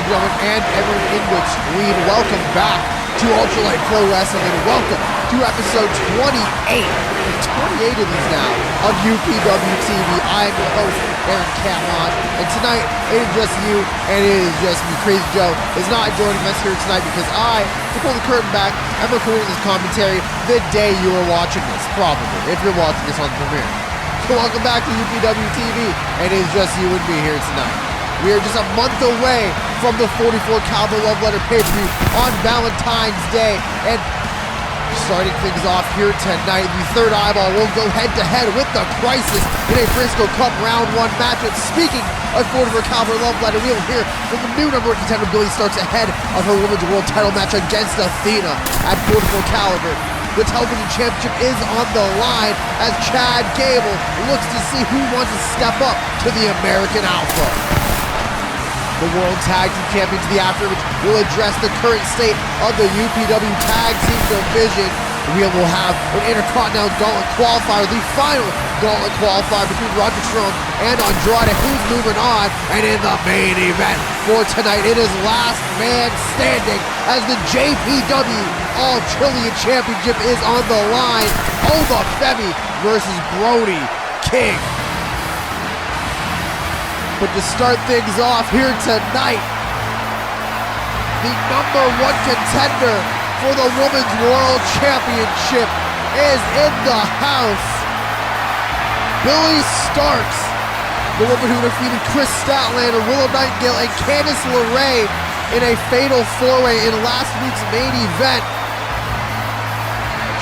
and gentlemen, and everyone in between, welcome back to Ultralight Pro Wrestling, and welcome to episode 28 of these now of UPW TV. I am your host, aaroncantmosh, and tonight it is just you, and it is just me. Crazy Joe is not joining us here tonight because I, to pull the curtain back, I'm recording this commentary the day you are watching this, probably, if you're watching this on the premiere. So welcome back to UPW TV, and it is just you and me here tonight. We are just a month away from the 44 Caliber Love Letter pay-per-view on Valentine's Day, and starting things off here tonight, the third eyeball will go head-to-head with the Crisis in a Briscoe Cup Round 1 matchup. Speaking of 44 Caliber Love Letter, we will hear from the new No.1 Contender, Billie, Starkz ahead of her Women's World Title match against Athena at 44 Caliber. The Television Championship is on the line as Chad Gable looks to see who wants to step up to the American Alpha. The World Tag Team Champions of the Aftermatch will address the current state of the UPW Tag Team Division. We will have an Intercontinental Gauntlet qualifier, the final Gauntlet qualifier between Roderick Strong and Andrade, who's moving on. And in the main event for tonight, it is last man standing as the JPW All-Chilean Championship is on the line. Oba Femi versus Brody King. But to start things off here tonight, the #1 contender for the Women's World Championship is in the house. Billie Starkz, the woman who defeated Kris Statlander, Willow Nightingale, and Candice LeRae in a fatal four-way in last week's main event.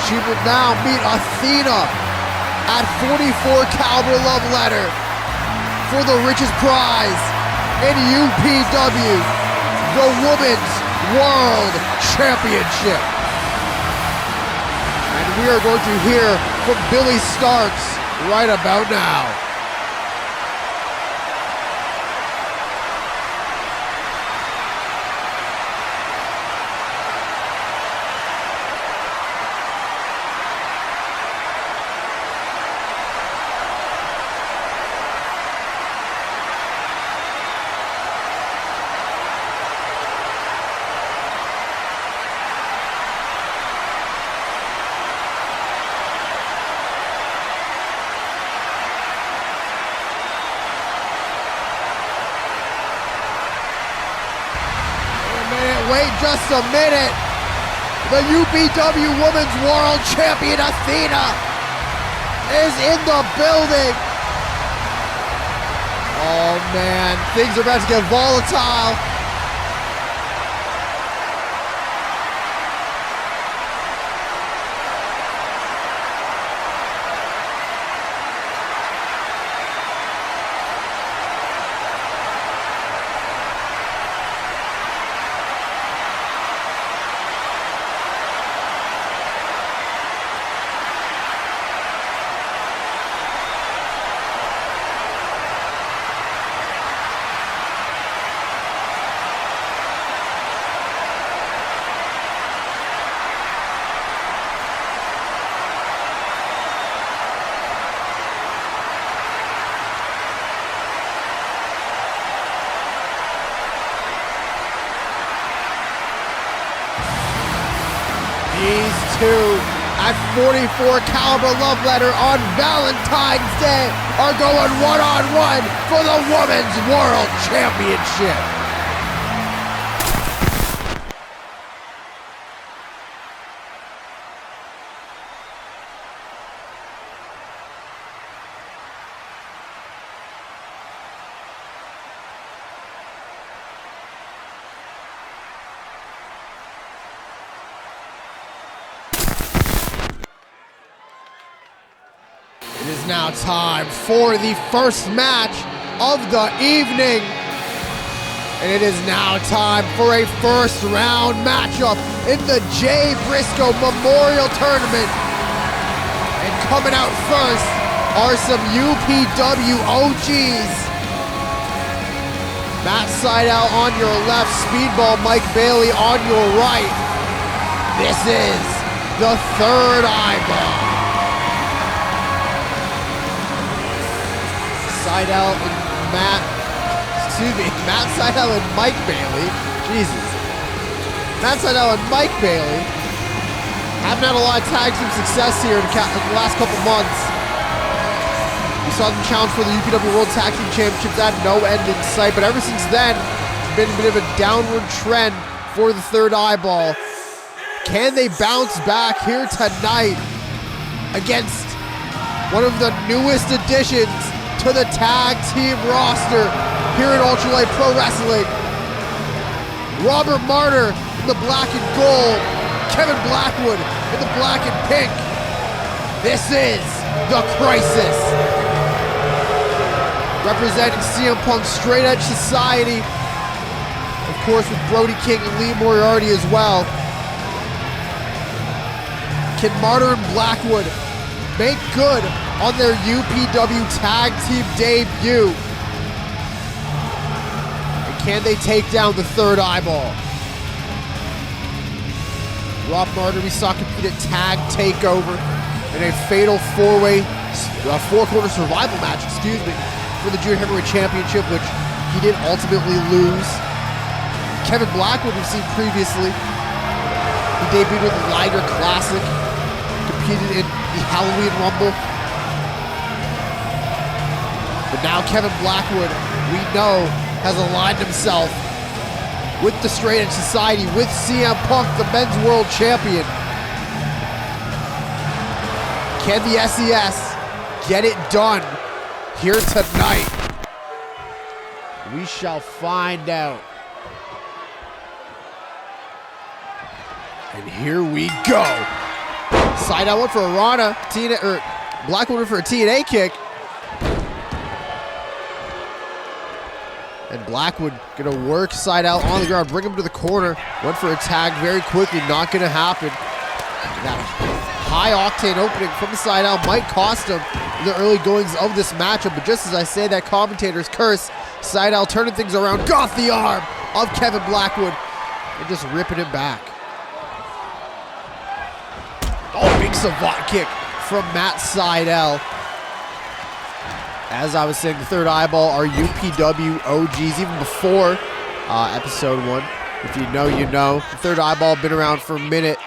She will now meet Athena at 44 Caliber Love Letter for the richest prize in UPW, the Women's World Championship. And we are going to hear from Billie Starkz right about now. Wait just a minute. The UPW Women's World Champion Athena is in the building. Oh man, things are about to get volatile. These two at 44 Caliber Love Letter on Valentine's Day are going one-on-one for the Women's World Championship. It is now time for the first match of the evening. And it is now time for a first round matchup in the Jay Briscoe Memorial Tournament. And coming out first are some UPW OGs. Matt Sydal on your left, Speedball Mike Bailey on your right. This is the third eyeball. Sydal and Matt Matt Sydal and Mike Bailey. Jesus. Matt Sydal and Mike Bailey haven't had a lot of tag team success here in the last couple months. We saw them challenge for the UPW World Tag Team Championships at no end in sight, but ever since then, it's been a bit of a downward trend for the Third Eyeball. Can they bounce back here tonight against one of the newest additions to the tag team roster here at Ultralight Pro Wrestling? Robert Martyr in the black and gold, Kevin Blackwood in the black and pink. This is The Crisis. Representing CM Punk's Straight Edge Society, of course with Brody King and Lee Moriarty as well. Can Martyr and Blackwood make good on their UPW tag team debut? And can they take down the Third Eyeball? Rob Martyr we saw compete at Tag Takeover in a fatal four-corner survival match, for the Junior Heavyweight Championship, which he did ultimately lose. Kevin Blackwood we've seen previously. He debuted in the Liger Classic, competed in the Halloween Rumble. But now Kevin Blackwood, we know, has aligned himself with the Straight Edge Society, with CM Punk, the men's world champion. Can the SES get it done here tonight? We shall find out. And here we go. Sydal went for a Rana, Blackwood went for a TNA kick. And Blackwood gonna work Sydal on the ground, bring him to the corner. Went for a tag very quickly, not gonna happen. That high octane opening from Sydal might cost him the early goings of this matchup, but just as I say that commentator's curse, Sydal turning things around, got the arm of Kevin Blackwood and just ripping him back. Oh, big savant kick from Matt Sydal. As I was saying, the Third Eyeball are UPW OGs even before episode 1. If you know, you know. The Third Eyeball been around for a minute.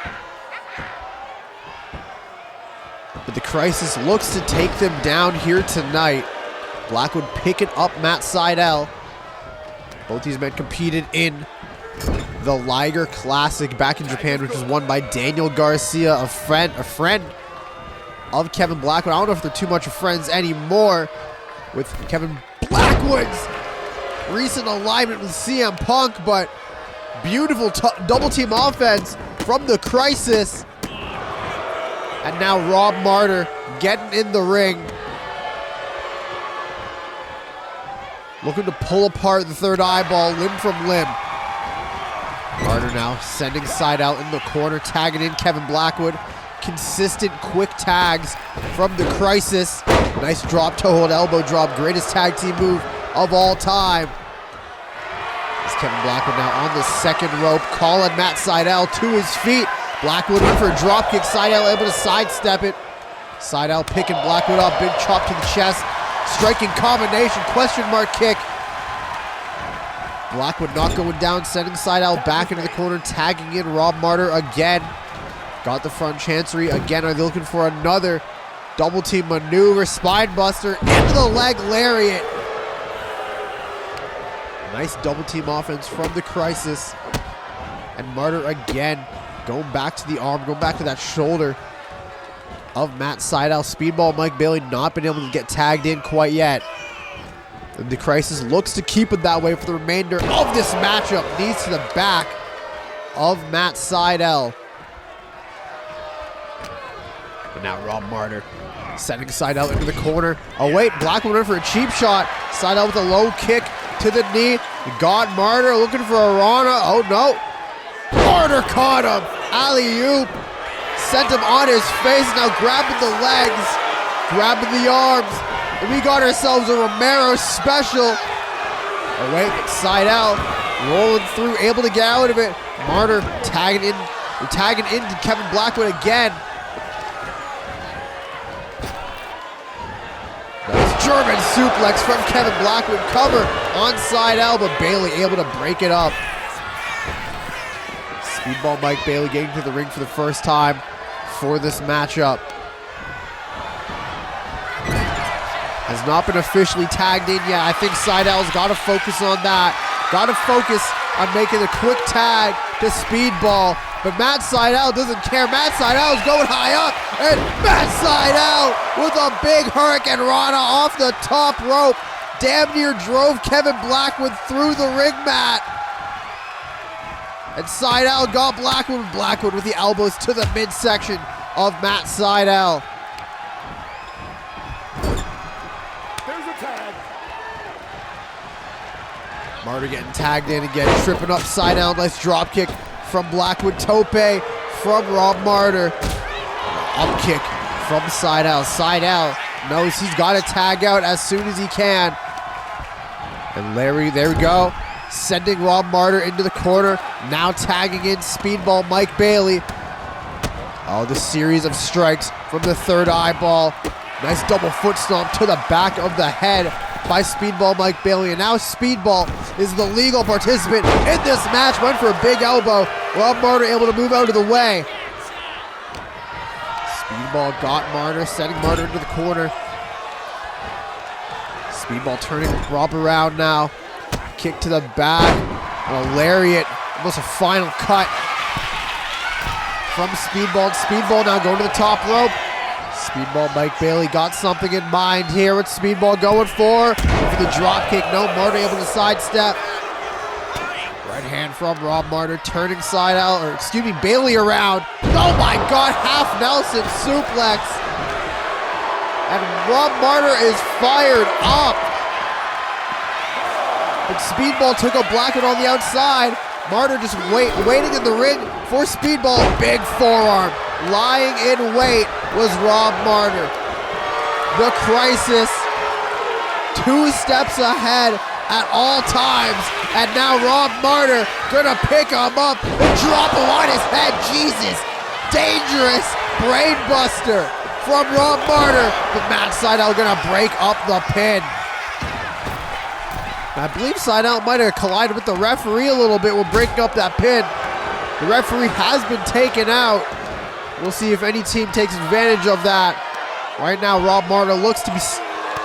But the Crisis looks to take them down here tonight. Blackwood picking up Matt Sydal. Both these men competed in the Liger Classic back in Japan, which was won by Daniel Garcia, a friend of Kevin Blackwood. I don't know if they're too much of friends anymore with Kevin Blackwood's recent alignment with CM Punk, but beautiful double team offense from the Crisis. And now Rob Martyr getting in the ring, looking to pull apart the Third Eyeball limb from limb. Martyr now sending Sydal in the corner, tagging in Kevin Blackwood. Consistent quick tags from the Crisis. Nice drop toe hold elbow drop, greatest tag team move of all time. As Kevin Blackwood now on the second rope, calling Matt Sydal to his feet. Blackwood in for a drop kick, Sydal able to sidestep it. Sydal picking Blackwood up, big chop to the chest, striking combination, question mark kick. Blackwood not going down, sending Sydal back into the corner, tagging in Rob Martyr again. Got the front chancery again. Are they looking for another double team maneuver? Spine buster into the leg lariat. Nice double team offense from the Crisis. And Martyr again going back to the arm, going back to that shoulder of Matt Sydal. Speedball Mike Bailey not been able to get tagged in quite yet. And the Crisis looks to keep it that way for the remainder of this matchup. Knees to the back of Matt Sydal. But now Rob Martyr sending Sydal into the corner. Oh wait, Blackwood in for a cheap shot. Sydal with a low kick to the knee. Got Martyr looking for a Rana. Oh no. Martyr caught him. Alley-oop. Sent him on his face. Now grabbing the legs. Grabbing the arms. And we got ourselves a Romero special. Oh wait, Sydal rolling through, able to get out of it. Martyr tagging into Kevin Blackwood again. German suplex from Kevin Blackwood. Cover on Seidel, but Bailey able to break it up. Speedball Mike Bailey getting to the ring for the first time for this matchup. Has not been officially tagged in yet. I think Seidel's got to focus on that. Got to focus on making a quick tag to Speedball. But Matt Seidel doesn't care. Matt Seidel is going high up. And Matt Seidel with a big Hurricane Rana off the top rope. Damn near drove Kevin Blackwood through the ring mat. And Seidel got Blackwood. Blackwood with the elbows to the midsection of Matt Seidel. There's a tag. Martyr getting tagged in again, tripping up Seidel. Nice drop kick from Blackwood. Tope from Rob Martyr. Up kick from Seidel. Seidel knows he's got to tag out as soon as he can. And Larry, there we go, sending Rob Martyr into the corner. Now tagging in Speedball Mike Bailey. Oh, the series of strikes from the third eyeball. Nice double foot stomp to the back of the head by Speedball Mike Bailey. And now Speedball is the legal participant in this match. Went for a big elbow. Rob Martyr able to move out of the way. Speedball got Martyr, sending Martyr into the corner. Speedball turning Rob around now. Kick to the back. And a lariat. Almost a final cut from Speedball. Speedball now going to the top rope. Speedball Mike Bailey got something in mind here. What's Speedball going for? For the drop kick. No, Martyr able to sidestep. Right hand from Rob Martyr, turning Bailey around. Oh my God, half Nelson suplex. And Rob Martyr is fired up. But Speedball took a Blackwood on the outside. Martyr just waiting in the ring for Speedball. Big forearm. Lying in wait was Rob Martyr. The Crisis, 2 steps ahead at all times. And now Rob Martyr gonna pick him up and drop him on his head. Jesus. Dangerous brain buster from Rob Martyr. But Matt Seidel gonna break up the pin. I believe Seidel might have collided with the referee a little bit when breaking up that pin. The referee has been taken out. We'll see if any team takes advantage of that. Right now, Rob Martyr looks to be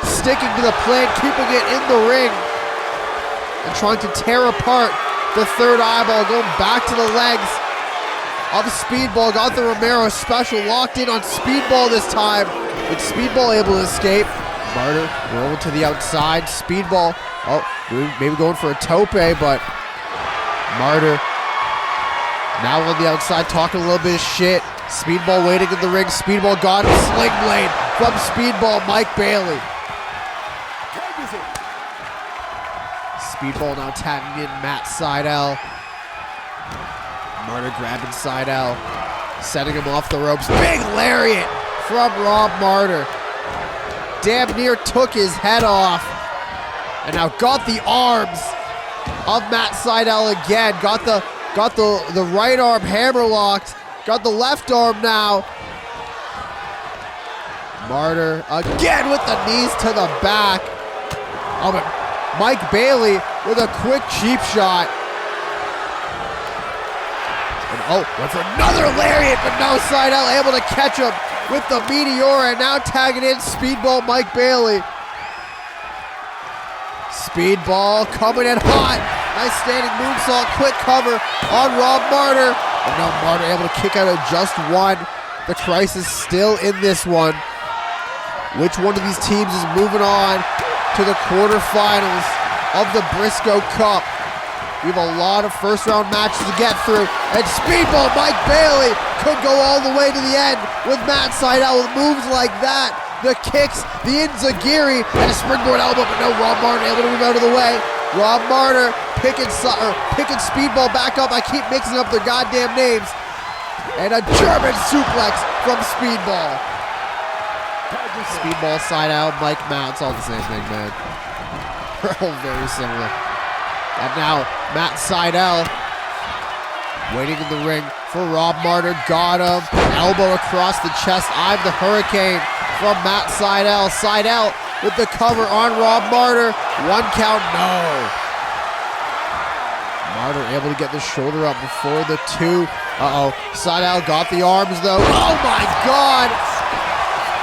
sticking to the plan, keeping it in the ring, and trying to tear apart the third eyeball, going back to the legs of Speedball. Got the Romero special locked in on Speedball this time, but Speedball able to escape. Martyr rolling to the outside. Speedball, oh, maybe going for a tope, but Martyr now on the outside talking a little bit of shit. Speedball waiting in the ring. Speedball got a sling blade from Speedball Mike Bailey. Speedball now tagging in Matt Seidel. Martyr grabbing Seidel, setting him off the ropes. Big lariat from Rob Martyr. Damn near took his head off. And now got the arms of Matt Seidel again. Got the right arm hammer locked. Got the left arm now. Martyr again with the knees to the back. Oh, but Mike Bailey with a quick cheap shot. And went for another lariat, but no, Seidel able to catch him with the Meteor, and now tagging in Speedball Mike Bailey. Speedball coming in hot. Nice standing moonsault, quick cover on Rob Martyr. And now Martyr able to kick out of just one. The Crisis still in this one. Which one of these teams is moving on to the quarterfinals of the Briscoe Cup? We have a lot of first round matches to get through. And Speedball Mike Bailey could go all the way to the end with Matt Seidel with moves like that. The kicks, the Inzagiri, and a springboard elbow, but no, Rob Martyr able to move out of the way. Rob Martyr picking Speedball back up. I keep mixing up their goddamn names. And a German suplex from Speedball. Speedball, Seidel, Mike Matt, it's all the same thing, man. They're all very similar. And now, Matt Seidel waiting in the ring for Rob Martyr. Got him. Elbow across the chest. I'm the Hurricane from Matt Seidel. Seidel with the cover on Rob Martyr. 1 count, no. Martyr able to get the shoulder up before the 2. Sydal got the arms though. Oh my God!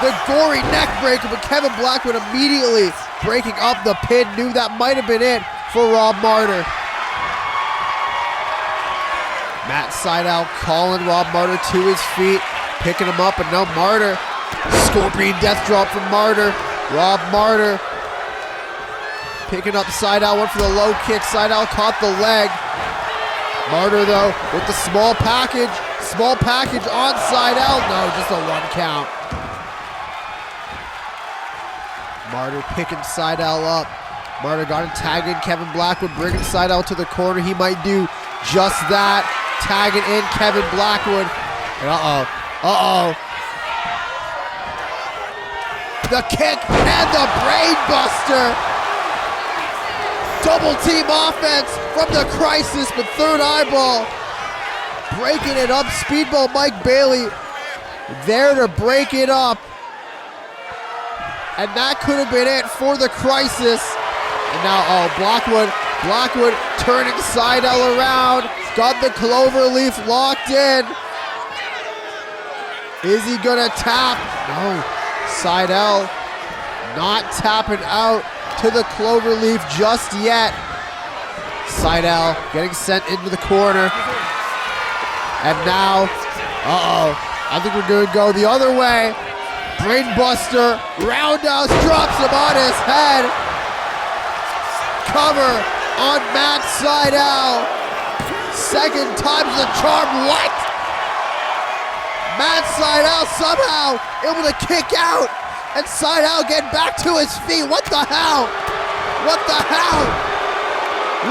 The gory neck breaker, but Kevin Blackwood immediately breaking up the pin. Knew that might have been it for Rob Martyr. Matt Sydal calling Rob Martyr to his feet, picking him up, and now Martyr. Scorpion death drop from Martyr. Rob Martyr picking up Sydal, went for the low kick. Sydal caught the leg. Martyr though with the small package on Sydal. No, just a 1 count. Martyr picking Sydal up. Martyr got him tagging Kevin Blackwood, bringing Sydal to the corner. He might do just that. Tagging in Kevin Blackwood. And the kick and the brain buster. Double team offense from the Crisis, but third eyeball. Breaking it up. Speedball Mike Bailey there to break it up. And that could have been it for the Crisis. And now, Blackwood turning Sydal around. Got the cloverleaf locked in. Is he gonna tap? No. Sydal not tapping out to the cloverleaf just yet. Sydal getting sent into the corner. And now, I think we're gonna go the other way. Brainbuster, roundhouse, drops him on his head. Cover on Matt Sydal. Second time's the charm. What? Matt Sydal somehow able to kick out, and Sydal getting back to his feet. What the hell? What the hell?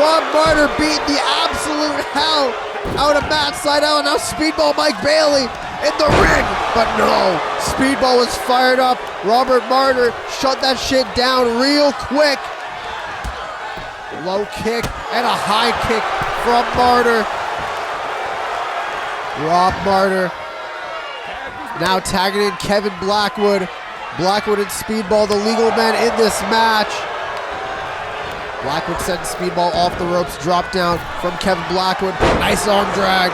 Rob Martyr beating the absolute hell out of Matt Sydal, and now Speedball Mike Bailey in the ring. But no, Speedball was fired up. Robert Martyr shut that shit down real quick. Low kick and a high kick from Martyr. Rob Martyr now tagging in Kevin Blackwood. Blackwood and Speedball, the legal men in this match. Blackwood sends Speedball off the ropes, drop down from Kevin Blackwood. Nice arm drag.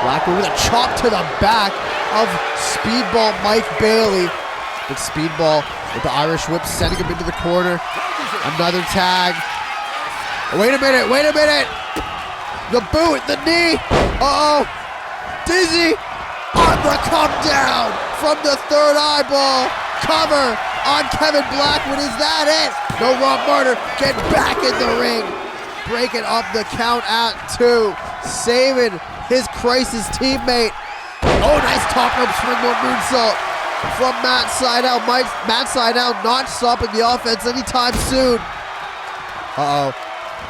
Blackwood with a chop to the back of Speedball Mike Bailey. But Speedball with the Irish whip sending him into the corner. Another tag. Wait a minute. The boot, the knee. Dizzy on the come down from the third eyeball. Cover on Kevin Blackwood. Is that it? No, Rob Martyr get back in the ring. Breaking up the count at 2. Saving his Crisis teammate. Nice top rope springboard moonsault from Matt Sydal. Matt Sydal not stopping the offense anytime soon.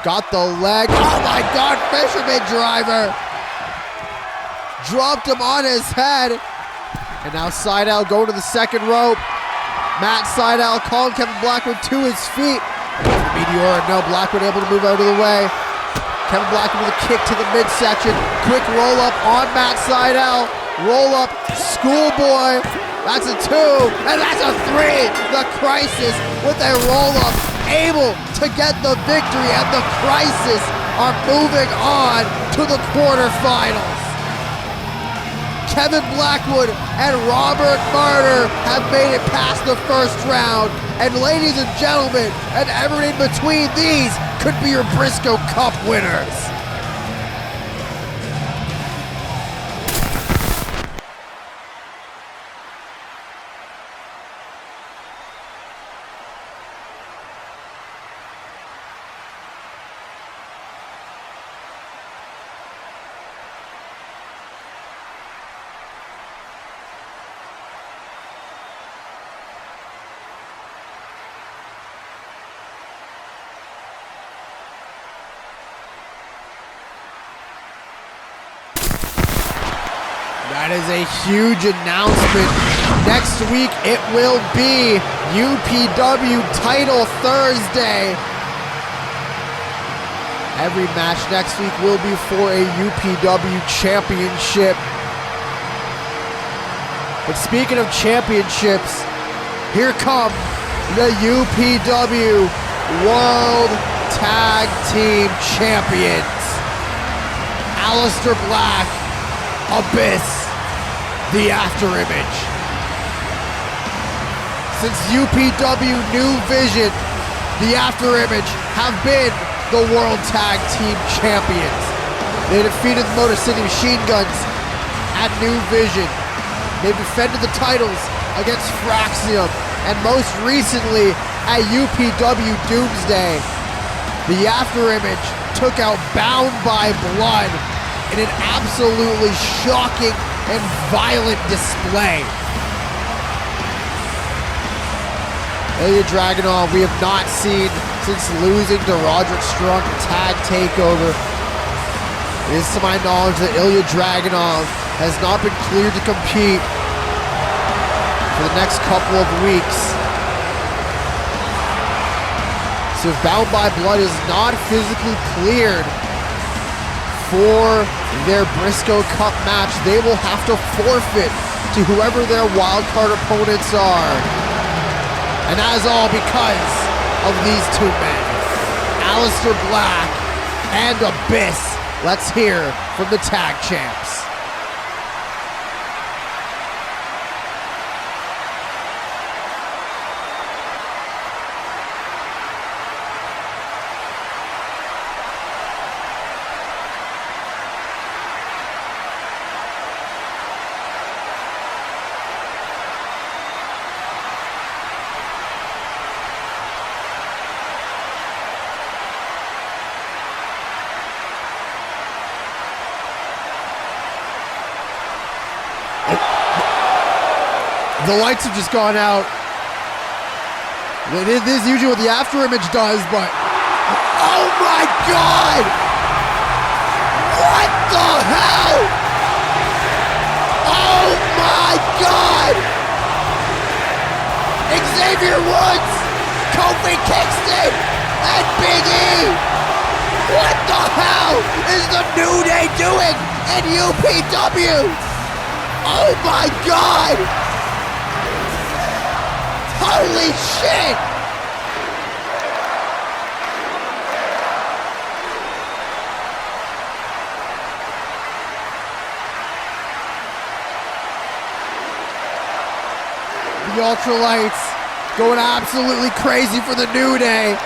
Got the leg. Oh my God, fisherman driver. Dropped him on his head. And now Sydal going to the second rope. Matt Sydal calling Kevin Blackwood to his feet. Meteor, no, Blackwood able to move out of the way. Kevin Blackwood with a kick to the midsection. Quick roll up on Matt Sydal. Roll up, schoolboy. That's a 2, and that's a 3. The Crisis with a roll up, able to get the victory, and the Crisis are moving on to the quarterfinals. Kevin Blackwood and Robert Martyr have made it past the first round. And ladies and gentlemen, and everyone in between, these could be your Briscoe Cup winners. That is a huge announcement. Next week it will be UPW Title Thursday. Every match next week will be for a UPW Championship. But speaking of championships, here come the UPW World Tag Team Champions. Aleister Black, Abyss, the Afterimage. Since UPW New Vision, the Afterimage have been the World Tag Team Champions. They defeated the Motor City Machine Guns at New Vision. They defended the titles against Fraxium, and most recently at UPW Doomsday, the Afterimage took out Bound by Blood in an absolutely shocking and violent display. Ilya Dragunov, we have not seen since losing to Roderick Strong in Tag Takeover. It is to my knowledge that Ilya Dragunov has not been cleared to compete for the next couple of weeks. So if Bound by Blood is not physically cleared for their Briscoe Cup match, they will have to forfeit to whoever their wildcard opponents are. And that is all because of these two men, Aleister Black and Abyss. Let's hear from the tag champs. The lights have just gone out. This is usually what the Afterimage does, but... Oh my God! What the hell? Oh my God! Xavier Woods, Kofi Kingston, and Big E! What the hell is the New Day doing in UPW? Oh my God! Holy shit! The Ultralights going absolutely crazy for the New Day.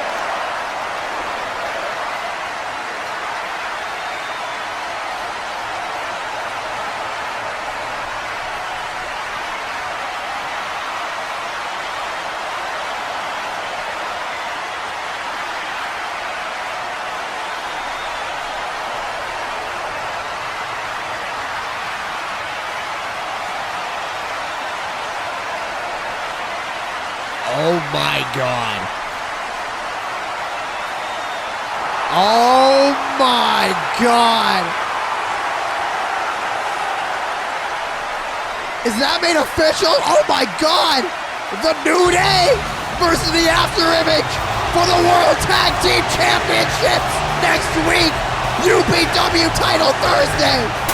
Oh my God. Oh my God. Is that made official? Oh my God. The New Day versus the Afterimage for the World Tag Team Championships next week. UPW title Thursday.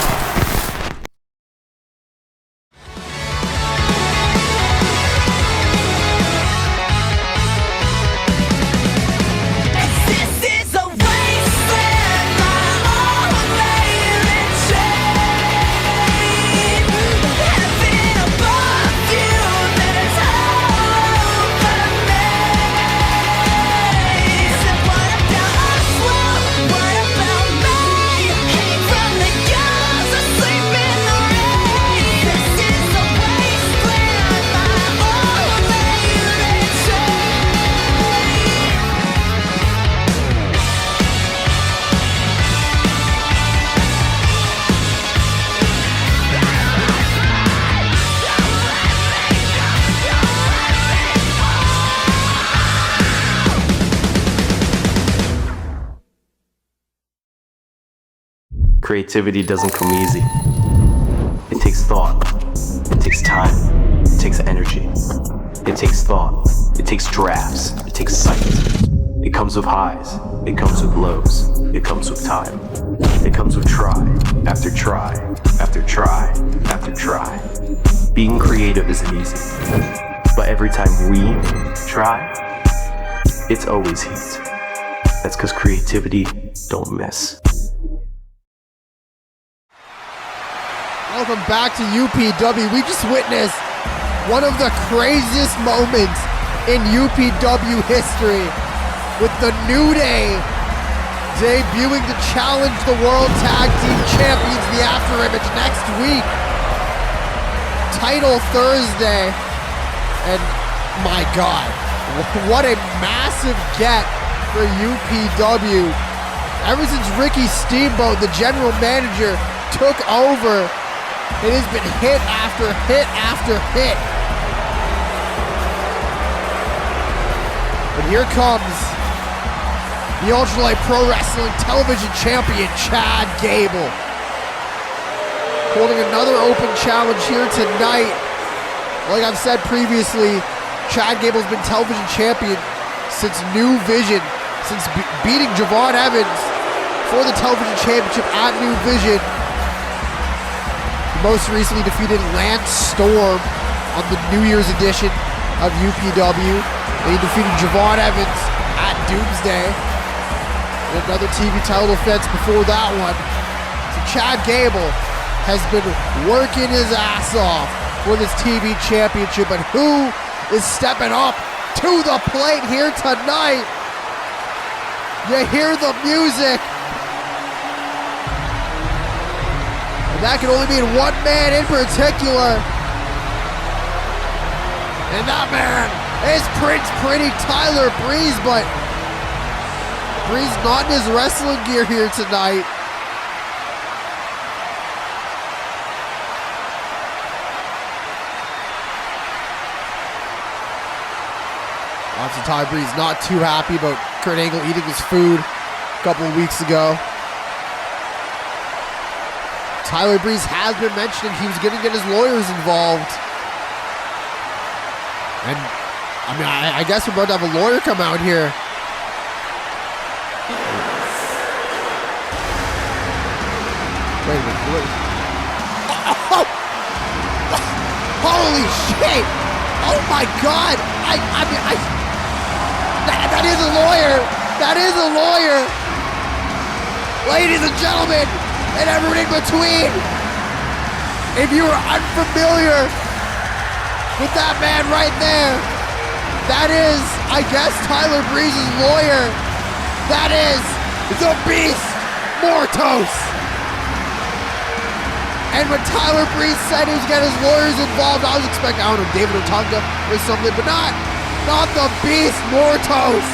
Creativity doesn't come easy. It takes thought. It takes time. It takes energy. It takes thought. It takes drafts. It takes sight. It comes with highs. It comes with lows. It comes with time. It comes with try after try after try after try. Being creative isn't easy. But every time we try, it's always heat. That's because creativity don't miss. Welcome back to UPW. We just witnessed one of the craziest moments in UPW history with the New Day debuting to challenge the World Tag Team Champions, the After Image, next week. Title Thursday. And my God, what a massive get for UPW. Ever since Ricky Steamboat, the general manager, took over, it has been hit after hit after hit. But here comes the Ultralight Pro Wrestling Television Champion, Chad Gable, holding another open challenge here tonight. Like I've said previously, Chad Gable's been television champion since New Vision, since beating Javon Evans for the television championship at New Vision. He most recently defeated Lance Storm on the New Year's edition of UPW. And he defeated Javon Evans at Doomsday. And another TV title defense before that one. So Chad Gable has been working his ass off for this TV championship. But who is stepping up to the plate here tonight? You hear the music. And that can only mean one man in particular. And that man is Prince Pretty Tyler Breeze, but Breeze not in his wrestling gear here tonight. Obviously, Tyler Breeze not too happy about Kurt Angle eating his food a couple of weeks ago. Tyler Breeze has been mentioning he was going to get his lawyers involved. And, I mean, I guess we're about to have a lawyer come out here. Wait a minute. Oh! Holy shit! Oh my God! That is a lawyer! That is a lawyer! Ladies and gentlemen, and everyone in between, if you are unfamiliar with that man right there, that is, I guess, Tyler Breeze's lawyer. That is the Beast Mortos. And when Tyler Breeze said he was getting his lawyers involved, I was expecting, I don't know, David Otunga or something, but not the Beast Mortos.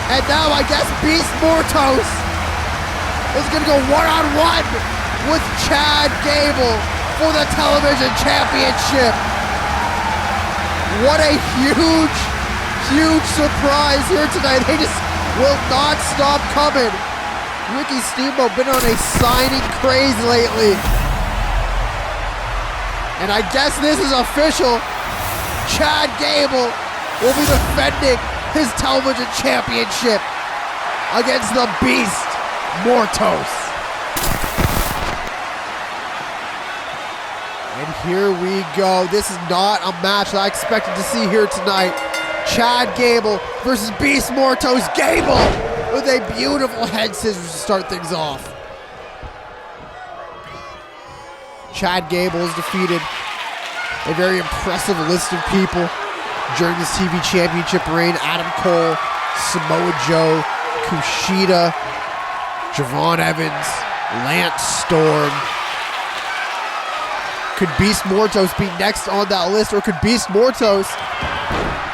And now I guess Beast Mortos is gonna go one-on-one with Chad Gable for the television championship. What a huge, huge surprise here tonight. They just will not stop coming. Ricky Steamboat been on a signing craze lately. And I guess this is official. Chad Gable will be defending his television championship against the Beast Mortos. And here we go. This is not a match that I expected to see here tonight. Chad Gable versus Beast Mortos. Gable with a beautiful head scissors to start things off. Chad Gable has defeated a very impressive list of people during this TV championship reign. Adam Cole, Samoa Joe, Kushida, Javon Evans, Lance Storm. Could Beast Mortos be next on that list, or could Beast Mortos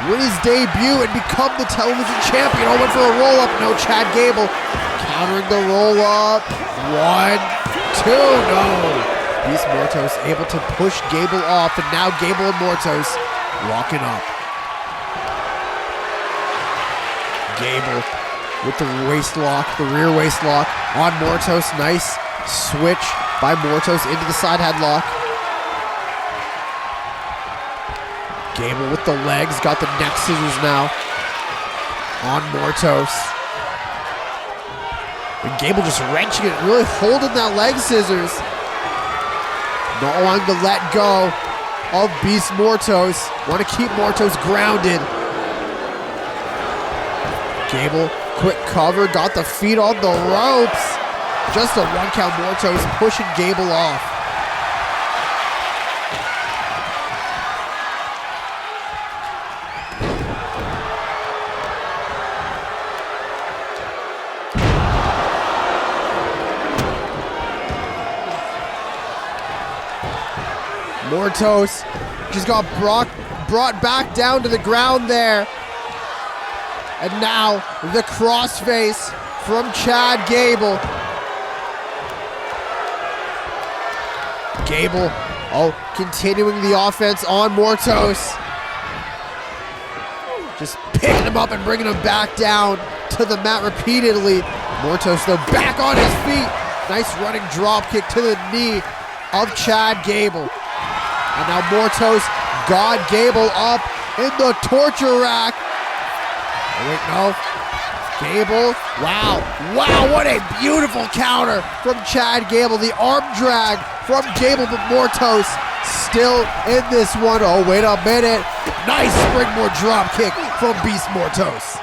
win his debut and become the television champion? Oh, went for a roll-up. No, Chad Gable countering the roll-up. 1, 2, no. Beast Mortos able to push Gable off, and now Gable and Mortos locking up. Gable with the waist lock, the rear waist lock on Mortos. Nice switch by Mortos into the side headlock. Gable with the legs, got the neck scissors now on Mortos. And Gable just wrenching it, really holding that leg scissors. Not wanting to let go of Beast Mortos. Want to keep Mortos grounded. Gable, quick cover, got the feet on the ropes. Just a 1 count. Mortos pushing Gable off. Mortos just got brought back down to the ground there. And now the crossface from Chad Gable. Gable, continuing the offense on Mortos. Just picking him up and bringing him back down to the mat repeatedly. Mortos though back on his feet. Nice running drop kick to the knee of Chad Gable. And now Mortos got Gable up in the torture rack. Oh, wait, no. Gable, wow, what a beautiful counter from Chad Gable. The arm drag from Gable, but Mortos still in this one. Oh, wait a minute. Nice springboard drop kick from Beast Mortos.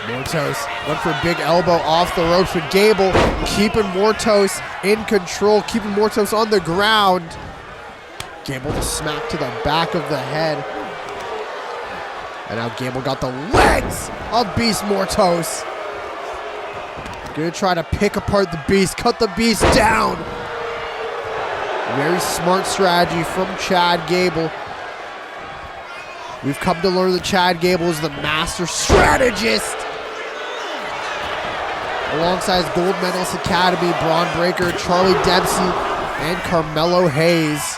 Mortos went for a big elbow off the ropes with Gable, keeping Mortos in control, keeping Mortos on the ground. Gable to smack to the back of the head. And now Gable got the legs of Beast Mortos. Gonna try to pick apart the Beast, cut the Beast down. Very smart strategy from Chad Gable. We've come to learn that Chad Gable is the master strategist. Alongside his Gold Medalist Academy, Braun Breaker, Charlie Dempsey, and Carmelo Hayes.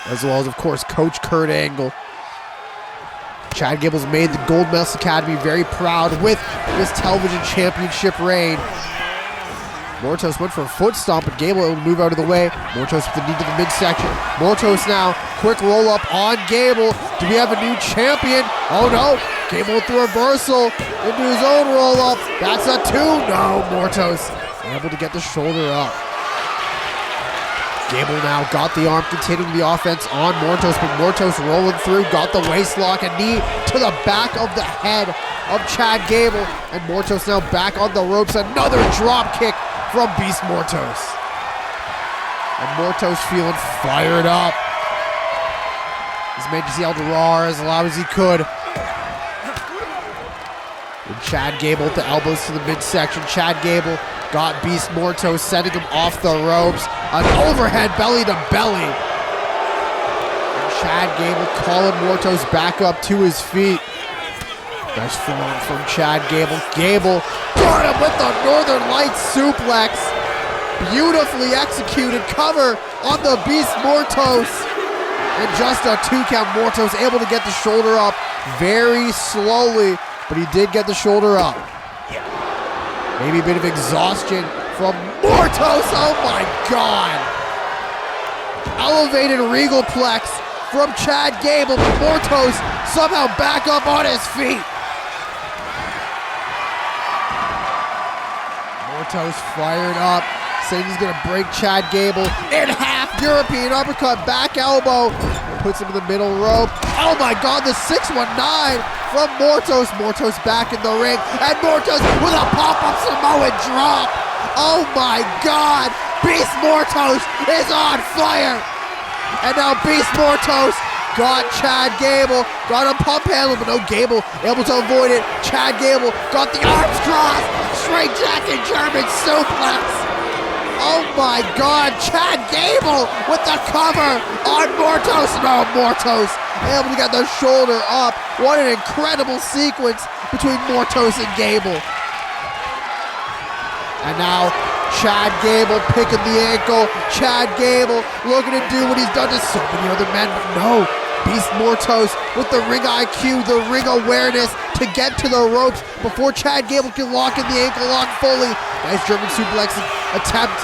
As well as, of course, Coach Kurt Angle. Chad Gable's made the Gold Medalist Academy very proud with this television championship reign. Mortos went for a foot stomp, but Gable able to move out of the way. Mortos with the knee to the midsection. Mortos now, quick roll up on Gable. Do we have a new champion? Oh no, Gable with the reversal into his own roll up. That's a 2. No, Mortos able to get the shoulder up. Gable now got the arm, continuing the offense on Mortos, but Mortos rolling through, got the waist lock, a knee to the back of the head of Chad Gable, and Mortos now back on the ropes, another drop kick from Beast Mortos. And Mortos feeling fired up. He's made to yell to roar as loud as he could. And Chad Gable with the elbows to the midsection. Chad Gable got Beast Mortos, sending him off the ropes. An overhead belly to belly. And Chad Gable calling Mortos back up to his feet. Nice form from Chad Gable. Gable got him with the Northern Lights suplex. Beautifully executed cover on the Beast Mortos. And just a 2 count. Mortos able to get the shoulder up very slowly, but he did get the shoulder up. Maybe a bit of exhaustion from Mortos. Oh my God. Elevated Regal Plex from Chad Gable, but Mortos somehow back up on his feet. Mortos fired up, saying he's gonna break Chad Gable in half. European uppercut, back elbow, puts him in the middle rope. Oh my God, the 619 from Mortos. Mortos back in the ring, and Mortos with a pop-up Samoan drop. Oh my God, Beast Mortos is on fire. And now Beast Mortos got Chad Gable, got him pump handle, but no, Gable able to avoid it. Chad Gable got the arms crossed, straight jacket German suplex. Oh my God, Chad Gable with the cover on Mortos. No, Mortos able to get the shoulder up. What an incredible sequence between Mortos and Gable. And now Chad Gable picking the ankle. Chad Gable looking to do what he's done to so many other men, but no. Beast Mortos with the ring IQ, the ring awareness to get to the ropes before Chad Gable can lock in the ankle lock fully. Nice German suplex attempt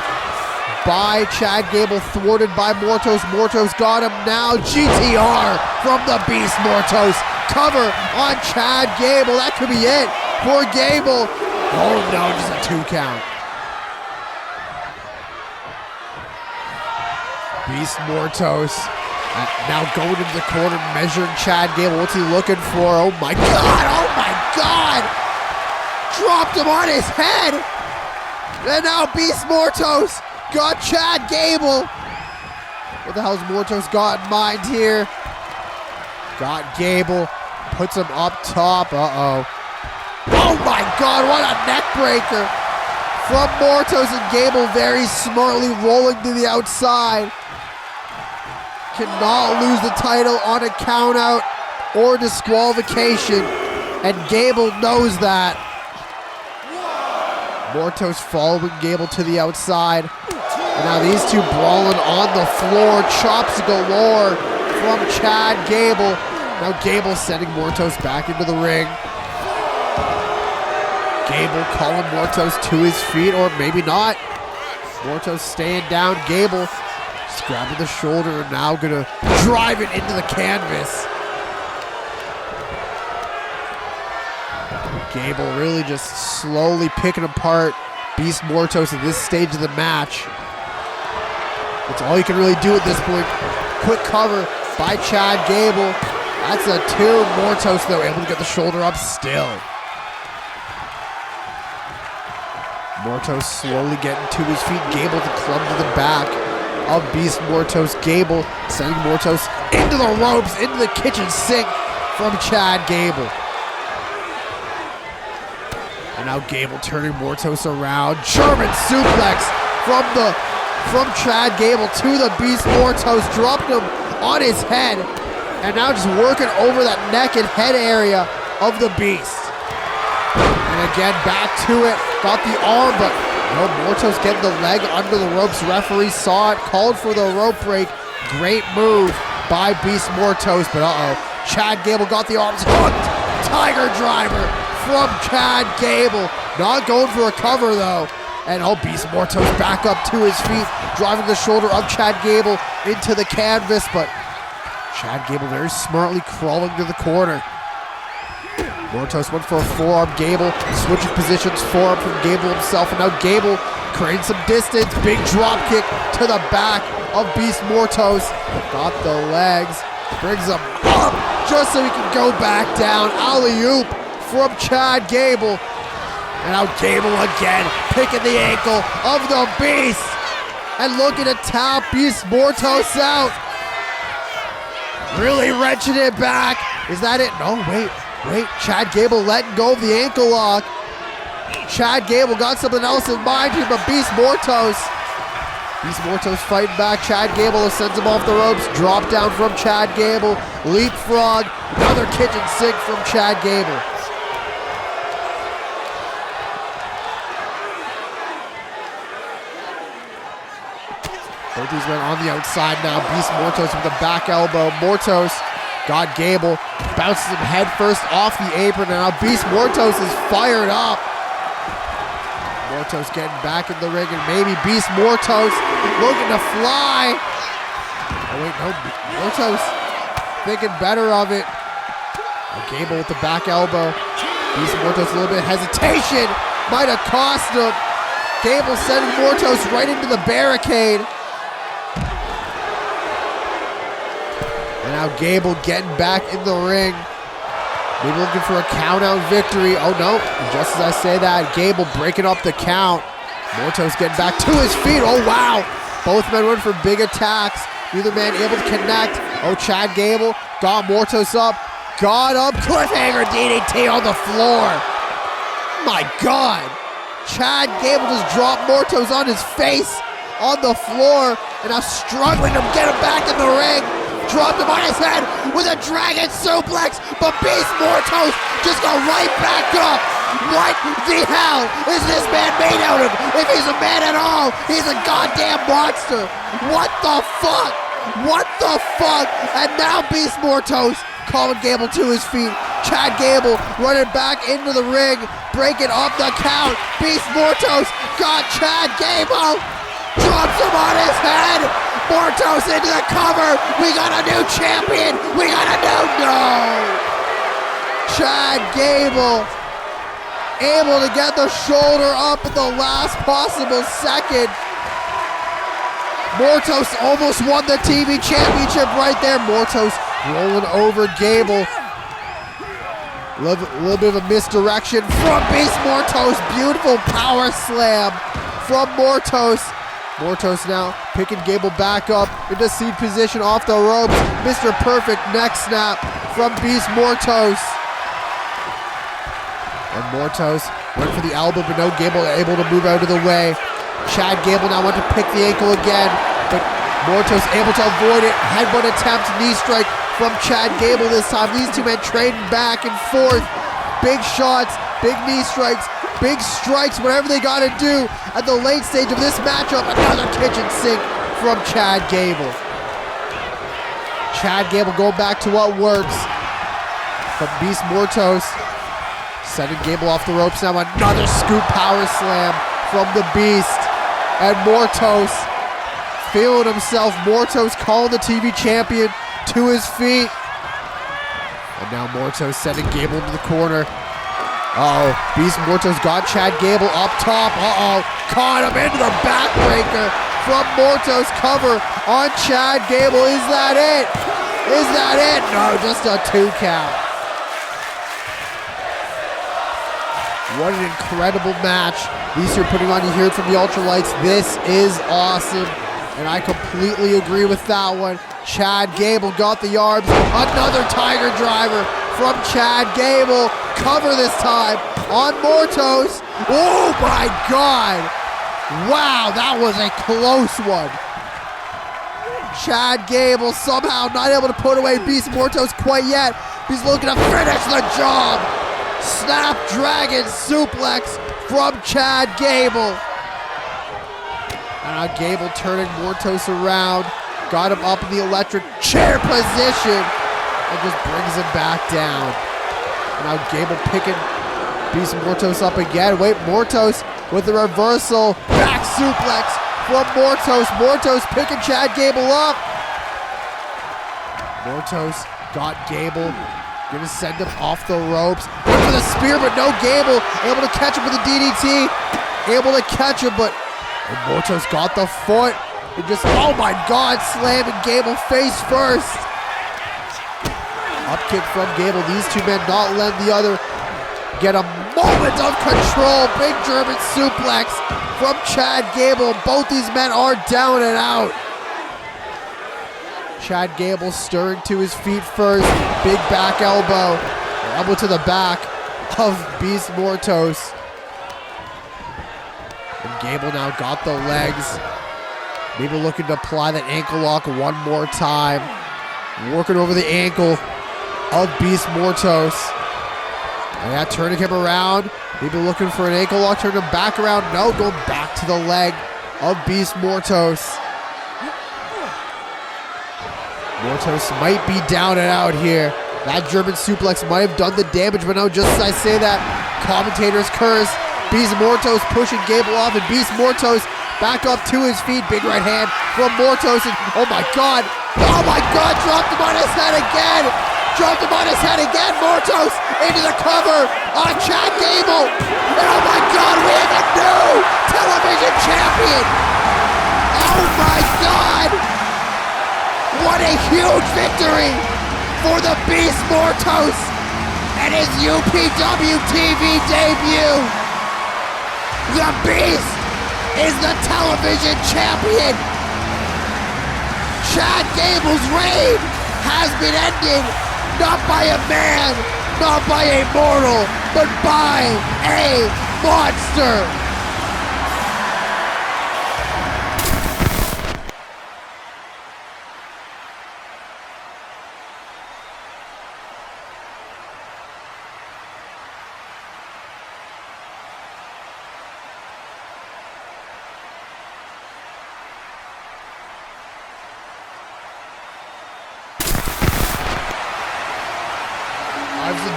by Chad Gable, thwarted by Mortos. Mortos got him now. GTR from the Beast Mortos. Cover on Chad Gable. That could be it for Gable. Oh no, just a 2 count. Beast Mortos now going into the corner, measuring Chad Gable. What's he looking for? Oh my God! Oh my God! Dropped him on his head! And now Beast Mortos got Chad Gable. What the hell's Mortos got in mind here? Got Gable. Puts him up top. Uh-oh. Oh my God, what a neck breaker. From Mortos, and Gable very smartly rolling to the outside. Cannot lose the title on a count out or disqualification, and Gable knows that. Mortos following Gable to the outside. And now these two brawling on the floor. Chops galore from Chad Gable. Now Gable sending Mortos back into the ring. Gable calling Mortos to his feet, or maybe not. Mortos staying down. Gable just grabbing the shoulder and now gonna drive it into the canvas. Gable really just slowly picking apart Beast Mortos at this stage of the match. That's all you can really do at this point. Quick cover by Chad Gable. That's a two. Mortos, though, able to get the shoulder up still. Mortos slowly getting to his feet. Gable to club to the back of Beast Mortos. Gable sending Mortos into the ropes, into the kitchen sink from Chad Gable. And now Gable turning Mortos around. German suplex from Chad Gable to the Beast Mortos. Dropped him on his head. And now just working over that neck and head area of the Beast. And again, back to it. Got the arm, but no, Mortos getting the leg under the ropes. Referee saw it, called for the rope break. Great move by Beast Mortos, but Chad Gable got the arms hooked. Tiger driver from Chad Gable. Not going for a cover, though. And Beast Mortos back up to his feet, driving the shoulder of Chad Gable into the canvas, but Chad Gable very smartly crawling to the corner. Mortos went for a forearm. Gable switching positions, forearm from Gable himself, and now Gable creating some distance. Big drop kick to the back of Beast Mortos. Got the legs, brings him up just so he can go back down. Alley-oop from Chad Gable. And now Gable again, picking the ankle of the Beast. And looking to tap Beast Mortos out. Really wrenching it back. Is that it? No, wait. Chad Gable letting go of the ankle lock. Chad Gable got something else in mind here, but Beast Mortos fighting back. Chad Gable sends him off the ropes. Drop down from Chad Gable. Leapfrog. Another kitchen sink from Chad Gable. Both these men on the outside now. Beast Mortos with the back elbow. Mortos got Gable. Bounces him head first off the apron. And now Beast Mortos is fired up. Mortos getting back in the ring. And maybe Beast Mortos looking to fly. Oh wait, no. Mortos thinking better of it. Gable with the back elbow. Beast Mortos a little bit of hesitation. Might have cost him. Gable sending Mortos right into the barricade. And now Gable getting back in the ring. Maybe looking for a count-out victory. Oh no, just as I say that, Gable breaking up the count. Mortos getting back to his feet. Oh wow, both men went for big attacks. Neither man able to connect. Oh, Chad Gable got Mortos up. Got up, cliffhanger DDT on the floor. My God. Chad Gable just dropped Mortos on his face on the floor. And now struggling to get him back in the ring. Dropped him on his head with a dragon suplex, but Beast Mortos just got right back up. What the hell is this man made out of? If he's a man at all, he's a goddamn monster. What the fuck? What the fuck? And now Beast Mortos calling Gable to his feet. Chad Gable running back into the ring, breaking up the count. Beast Mortos got Chad Gable. Drops him on his head. Mortos into the cover. We got a new champion. We got a new Chad Gable able to get the shoulder up at the last possible second. Mortos almost won the TV championship right there. Mortos rolling over Gable. A little bit of a misdirection from Beast Mortos. Beautiful power slam from Mortos. Mortos now picking Gable back up into seat position off the ropes. Mr. Perfect neck snap from Beast Mortos. And Mortos went for the elbow, but no, Gable able to move out of the way. Chad Gable now went to pick the ankle again, but Mortos able to avoid it. Headbutt attempt, knee strike from Chad Gable this time. These two men trading back and forth. Big shots, big knee strikes, big strikes, whatever they got to do at the late stage of this matchup. Another kitchen sink from Chad Gable. Chad Gable going back to what works. But Beast Mortos sending Gable off the ropes now. Another scoop power slam from the Beast. And Mortos feeling himself. Mortos calling the TV champion to his feet. And now Mortos sending Gable into the corner. Uh-oh, Beast Mortos got Chad Gable up top. Uh-oh, caught him into the backbreaker from Mortos. Cover on Chad Gable. Is that it? Is that it? No, just a 2 count. What an incredible match these two are putting on. You hear it from the Ultralights. This is awesome. And I completely agree with that one. Chad Gable got the arms. Another Tiger Driver from Chad Gable. Cover this time on Mortos. Oh my God. Wow, that was a close one. Chad Gable somehow not able to put away Beast Mortos quite yet. He's looking to finish the job. Snapdragon suplex from Chad Gable. And now Gable turning Mortos around. Got him up in the electric chair position and just brings him back down. And now Gable picking Beast Mortos up again. Wait, Mortos with the reversal. Back suplex from Mortos. Mortos picking Chad Gable up. Mortos got Gable. Gonna send him off the ropes. Went for the spear, but no, Gable able to catch him with the DDT. Able to catch him, but and Mortos got the foot. And just, oh my God, slamming Gable face first. Up kick from Gable. These two men not letting the other get a moment of control. Big German suplex from Chad Gable. Both these men are down and out. Chad Gable stirring to his feet first. Big back elbow. Elbow to the back of Beast Mortos. And Gable now got the legs. Maybe looking to apply that ankle lock one more time. Working over the ankle of Beast Mortos. And yeah, turning him around. Maybe looking for an ankle lock. Turning him back around. No, going back to the leg of Beast Mortos. Mortos might be down and out here. That German suplex might have done the damage, but no, just as I say that, commentator's curse. Beast Mortos pushing Gable off, and Beast Mortos back up to his feet. Big right hand from Mortos, and oh my God, dropped him on his head again. Dropped him on his head again. Mortos into the cover on Chad Gable. And oh my God, we have a new television champion. Oh my God. What a huge victory for the Beast Mortos and his UPW TV debut. The Beast is the television champion. Chad Gable's reign has been ended, not by a man, not by a mortal, but by a monster.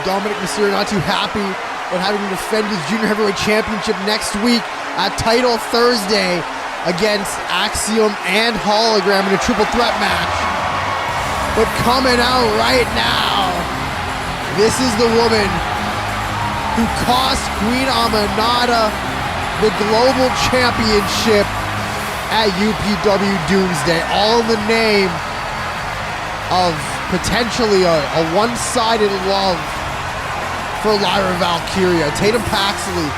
Dominic Mysterio not too happy about having to defend his Junior Heavyweight Championship next week at Title Thursday against Axiom and Hologram in a triple threat match. But coming out right now, this is the woman who cost Queen Aminata the Global Championship at UPW Doomsday, all in the name of potentially a one-sided love for Lyra Valkyria. Tatum Paxley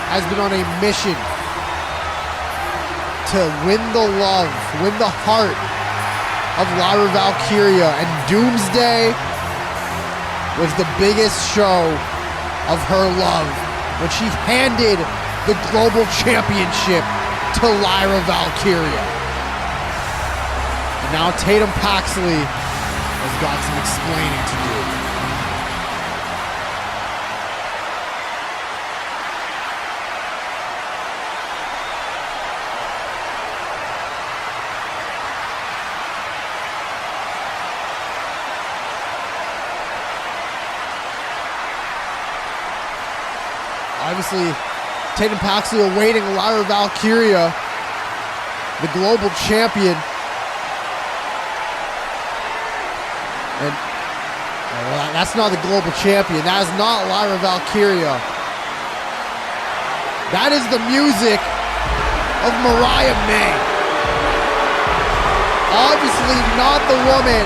has been on a mission to win the love, win the heart of Lyra Valkyria, and Doomsday was the biggest show of her love when she handed the Global Championship to Lyra Valkyria. And now Tatum Paxley has got some explaining to do. Obviously, Tatum Paxley awaiting Lyra Valkyria, the global champion. And that's not the global champion. That is not Lyra Valkyria. That is the music of Mariah May. Obviously not the woman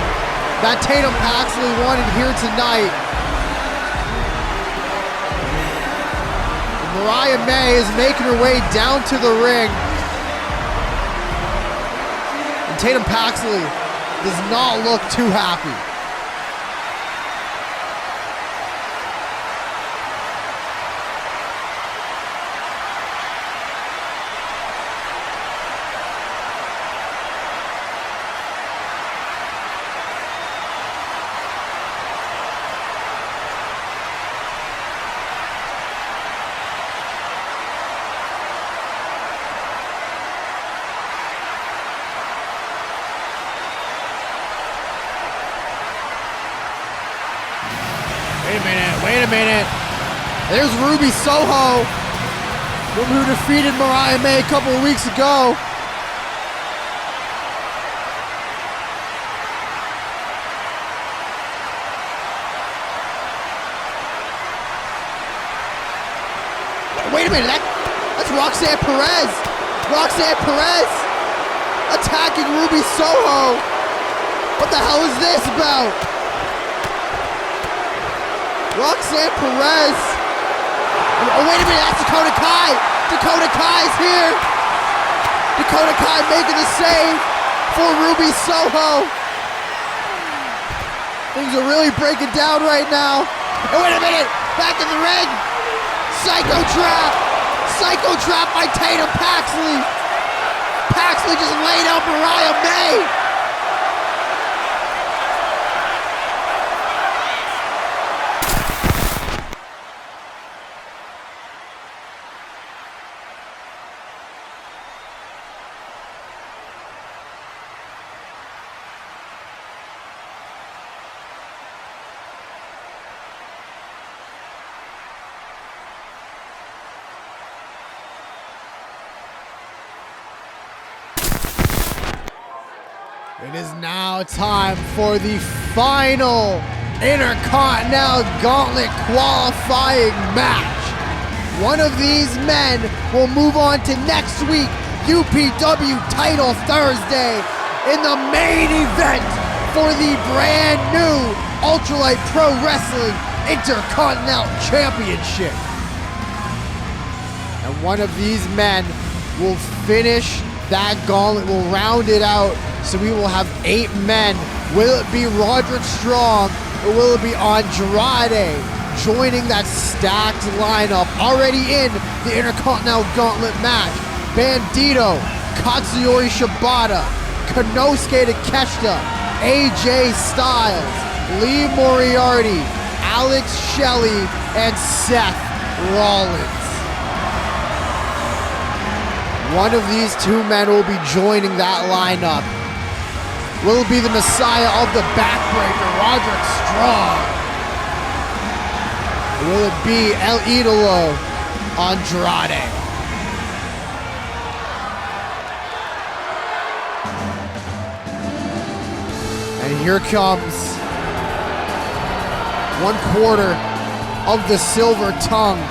that Tatum Paxley wanted here tonight. Mariah May is making her way down to the ring. And Tatum Paxley does not look too happy. Wait a minute. There's Ruby Soho, who defeated Mariah May a couple of weeks ago. Wait a minute, that's Roxanne Perez. Roxanne Perez attacking Ruby Soho. What the hell is this about? Roxanne Perez. Oh, wait a minute, that's Dakota Kai. Dakota Kai's here. Dakota Kai making the save for Ruby Soho. Things are really breaking down right now. Oh, wait a minute, back in the ring. Psycho Trap. Psycho Trap by Tatum Paxley. Paxley just laid out Mariah May. It is now time for the final Intercontinental Gauntlet qualifying match. One of these men will move on to next week, UPW title Thursday, in the main event for the brand new Ultralight Pro Wrestling Intercontinental Championship. And one of these men will finish that gauntlet, will round it out. So we will have 8 men. Will it be Roderick Strong or will it be Andrade joining that stacked lineup already in the Intercontinental Gauntlet match? Bandito, Katsuyori Shibata, Konosuke Takeshita, AJ Styles, Lee Moriarty, Alex Shelley, and Seth Rollins. One of these 2 men will be joining that lineup. Will be the Messiah of the Backbreaker, Roderick Strong? Or will it be El Idolo, Andrade? And here comes 1/4 of the Silver Tongue,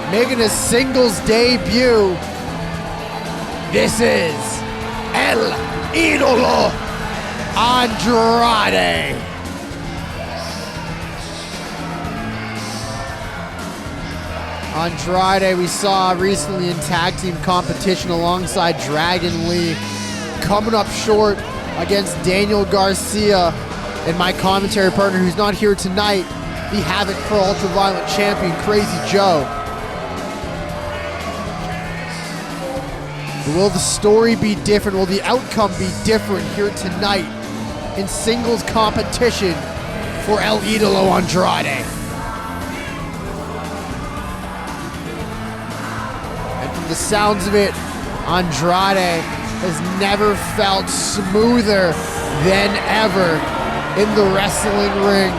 making his singles debut This is El Idolo Andrade. Andrade we saw recently in tag team competition alongside Dragon Lee, coming up short against Daniel Garcia, and my commentary partner who's not here tonight, the Havoc Pro Ultraviolet Champion, Crazy Joe. Will the story be different? Will the outcome be different here tonight in singles competition for El Idolo Andrade? The sounds of it, Andrade has never felt smoother than ever in the wrestling ring.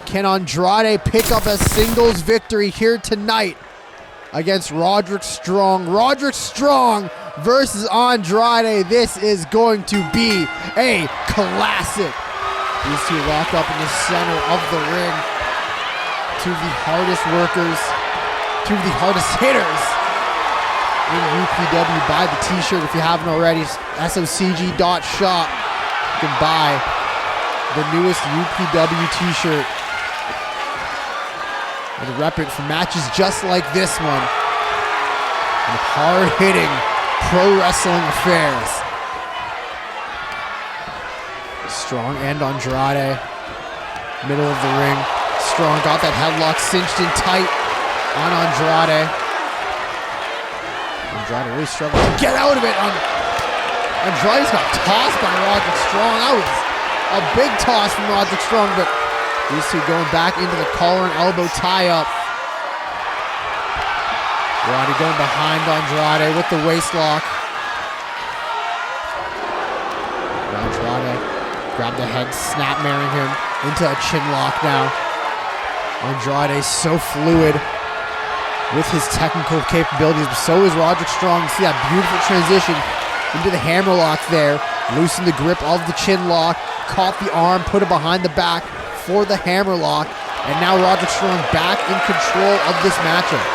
Can Andrade pick up a singles victory here tonight against Roderick Strong? Roderick Strong versus Andrade. This is going to be a classic. These two lock up in the center of the ring. Two of the hardest workers, two of the hardest hitters in UPW. Buy the t-shirt if you haven't already. SOCG.shop. You can buy the newest UPW t-shirt and rep it for matches just like this one and hard-hitting pro wrestling affairs. Strong and Andrade, middle of the ring. Strong got that headlock cinched in tight on Andrade. Andrade really struggled to get out of it. Andrade's got tossed by Roderick Strong. That was a big toss from Roderick Strong, but these two going back into the collar and elbow tie-up. Roddy going behind Andrade with the waist lock. Andrade grabbed the head, snap-maring him into a chin lock now. Andrade so fluid with his technical capabilities, but so is Roderick Strong. You see that beautiful transition into the hammerlock there. Loosened the grip of the chin lock, caught the arm, put it behind the back for the hammerlock, and now Roderick Strong back in control of this matchup.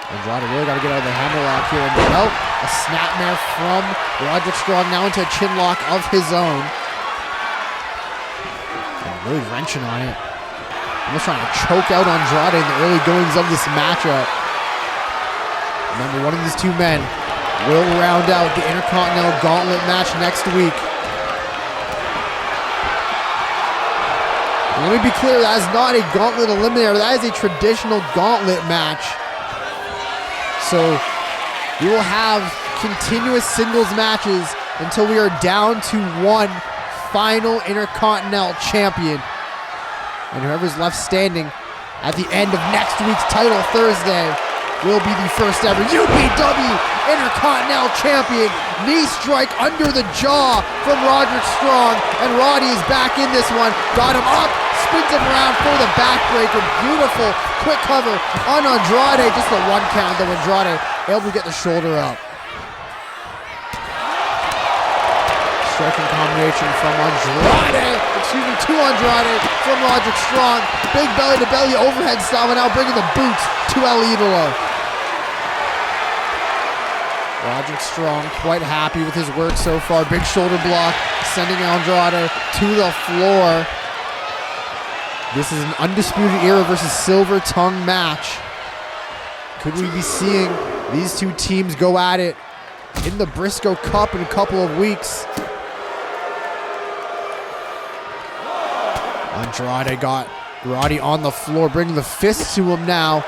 Andrade really got to get out of the hammerlock here. And nope, a snapmare from Roderick Strong now into a chin lock of his own. Really wrenching on it. Almost trying to choke out Andrade in the early goings of this matchup. Remember, one of these two men will round out the Intercontinental Gauntlet match next week. And let me be clear, that is not a Gauntlet Eliminator. That is a traditional Gauntlet match. So we will have continuous singles matches until we are down to one final Intercontinental Champion. And whoever's left standing at the end of next week's title Thursday will be the first ever UPW Intercontinental Champion. Knee strike under the jaw from Roderick Strong, and Roddy is back in this one. Got him up, spins him around for the backbreaker. Beautiful quick cover on Andrade. Just a one count though. Andrade able to get the shoulder up. Striking combination from Andrade, to Andrade from Roderick Strong. Big belly to belly overhead style, and now bringing the boots to El Idolo. Roderick Strong quite happy with his work so far. Big shoulder block, sending Andrade to the floor. This is an Undisputed Era versus Silver Tongue match. Could we be seeing these two teams go at it in the Briscoe Cup in a couple of weeks? Andrade got Roddy on the floor, bringing the fists to him now.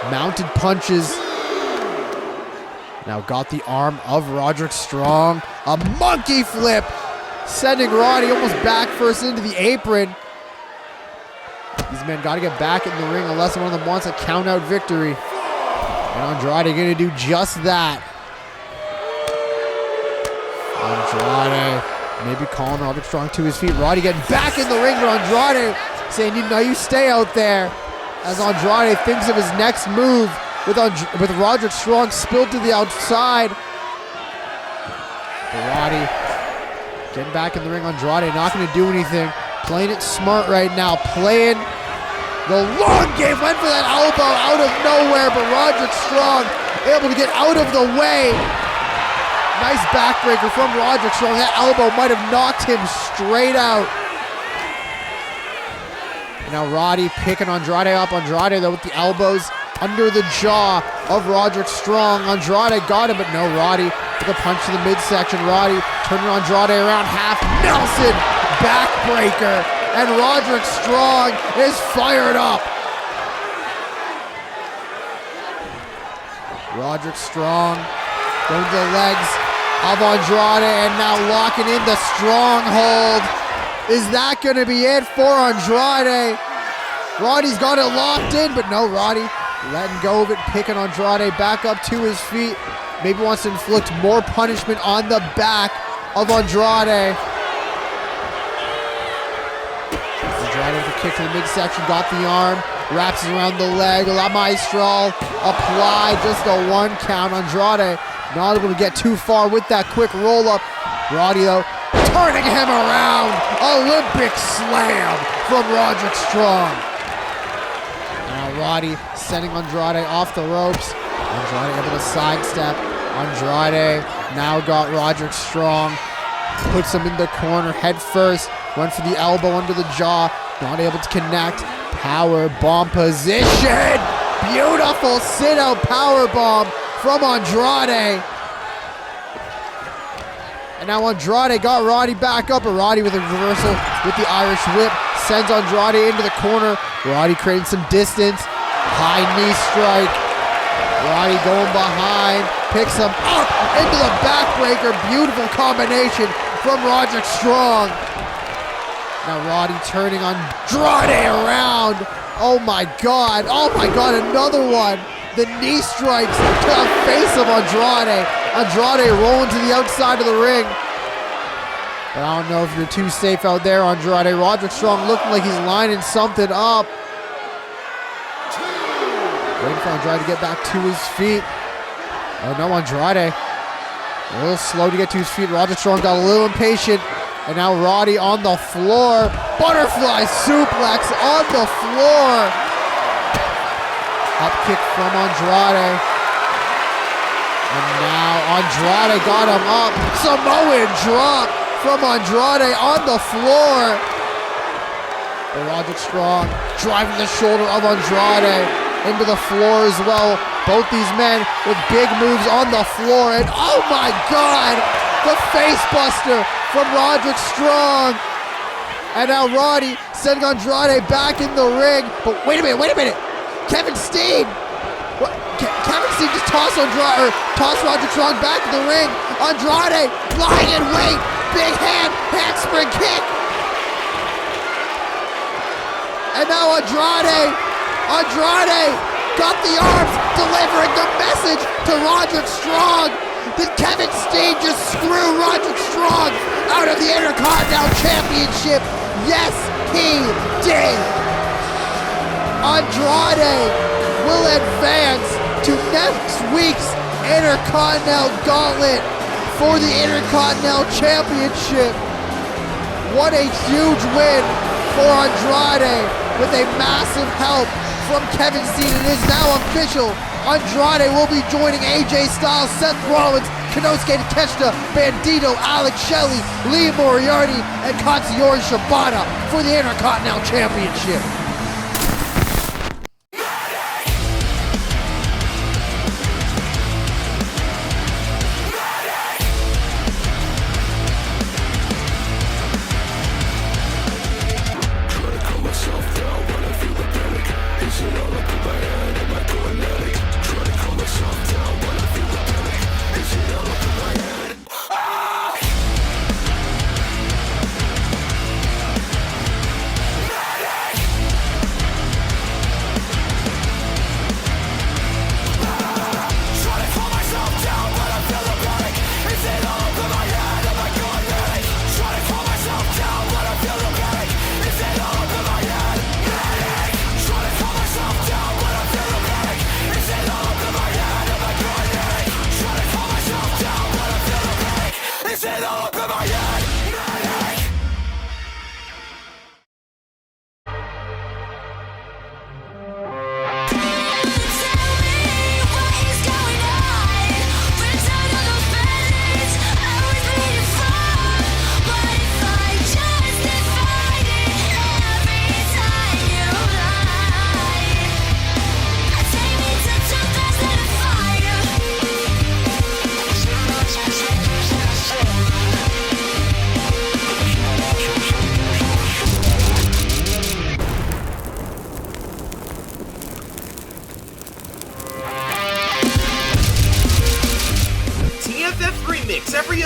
Mounted punches. Now got the arm of Roderick Strong. A monkey flip, sending Roddy almost back first into the apron. These men got to get back in the ring unless one of them wants a count-out victory. And Andrade going to do just that. Andrade maybe calling Roderick Strong to his feet. Roddy getting back in the ring, but Andrade saying, you stay out there. As Andrade thinks of his next move with Roderick Strong spilled to the outside. But Roddy getting back in the ring. Andrade not going to do anything. Playing it smart right now. Playing the long game. Went for that elbow out of nowhere, but Roderick Strong able to get out of the way. Nice backbreaker from Roderick Strong. That elbow might have knocked him straight out. And now Roddy picking Andrade up. Andrade though with the elbows under the jaw of Roderick Strong. Andrade got him, but no, Roddy with a punch to the midsection. Roddy turning Andrade around half. Nelson backbreaker. And Roderick Strong is fired up. Roderick Strong going to the legs of Andrade and now locking in the stronghold. Is that going to be it for Andrade? Roddy's got it locked in, but no, Roddy letting go of it, picking Andrade back up to his feet. Maybe wants to inflict more punishment on the back of Andrade. Andrade with a kick to the midsection, got the arm, wraps it around the leg. La Maestral applied, just a 1 count. Andrade not able to get too far with that quick roll up. Roddy though, turning him around. Olympic slam from Roderick Strong. Now Roddy sending Andrade off the ropes. Andrade able to sidestep. Andrade now got Roderick Strong. Puts him in the corner head first. Went for the elbow under the jaw. Not able to connect. Power bomb position. Beautiful sit out power bomb from Andrade. And now Andrade got Roddy back up, but Roddy with a reversal with the Irish whip sends Andrade into the corner. Roddy creating some distance. High knee strike. Roddy going behind, picks him up into the backbreaker. Beautiful combination from Roderick Strong. Now Roddy turning Andrade around. Oh my God, another one. The knee strikes to the face of Andrade. Andrade rolling to the outside of the ring. But I don't know if you're too safe out there, Andrade. Roderick Strong looking like he's lining something up. Waiting for Andrade to get back to his feet. Oh no, Andrade. A little slow to get to his feet. Roderick Strong got a little impatient. And now Roddy on the floor. Butterfly suplex on the floor. Up kick from Andrade. And now Andrade got him up. Samoan drop from Andrade on the floor. But Roderick Strong driving the shoulder of Andrade into the floor as well. Both these men with big moves on the floor. And oh my God, the face buster from Roderick Strong. And now Roddy sending Andrade back in the ring. But wait a minute. Kevin Steen. Kevin Steen just tossed Roderick Strong back in the ring. Andrade lying in wait. Big handspring kick. And now Andrade got the arms, delivering the message to Roderick Strong. Did Kevin Steen just screw Roderick Strong out of the Intercontinental Championship? Yes, he did. Andrade will advance to next week's Intercontinental Gauntlet for the Intercontinental Championship. What a huge win for Andrade with a massive help from Kevin Steen. It is now official. Andrade will be joining AJ Styles, Seth Rollins, Konosuke Takeshita, Bandito, Alex Shelley, Lee Moriarty, and Katsuyori Shibata for the Intercontinental Championship.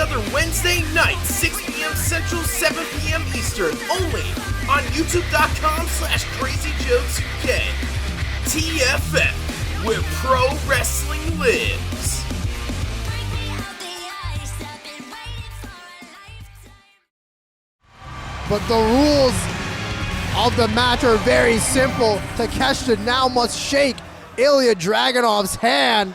other Wednesday night, 6 p.m. Central, 7 p.m. Eastern, only on youtube.com/crazyjokes2k. TFF, where pro wrestling lives. But the rules of the match are very simple. Takeshita now must shake Ilya Dragunov's hand.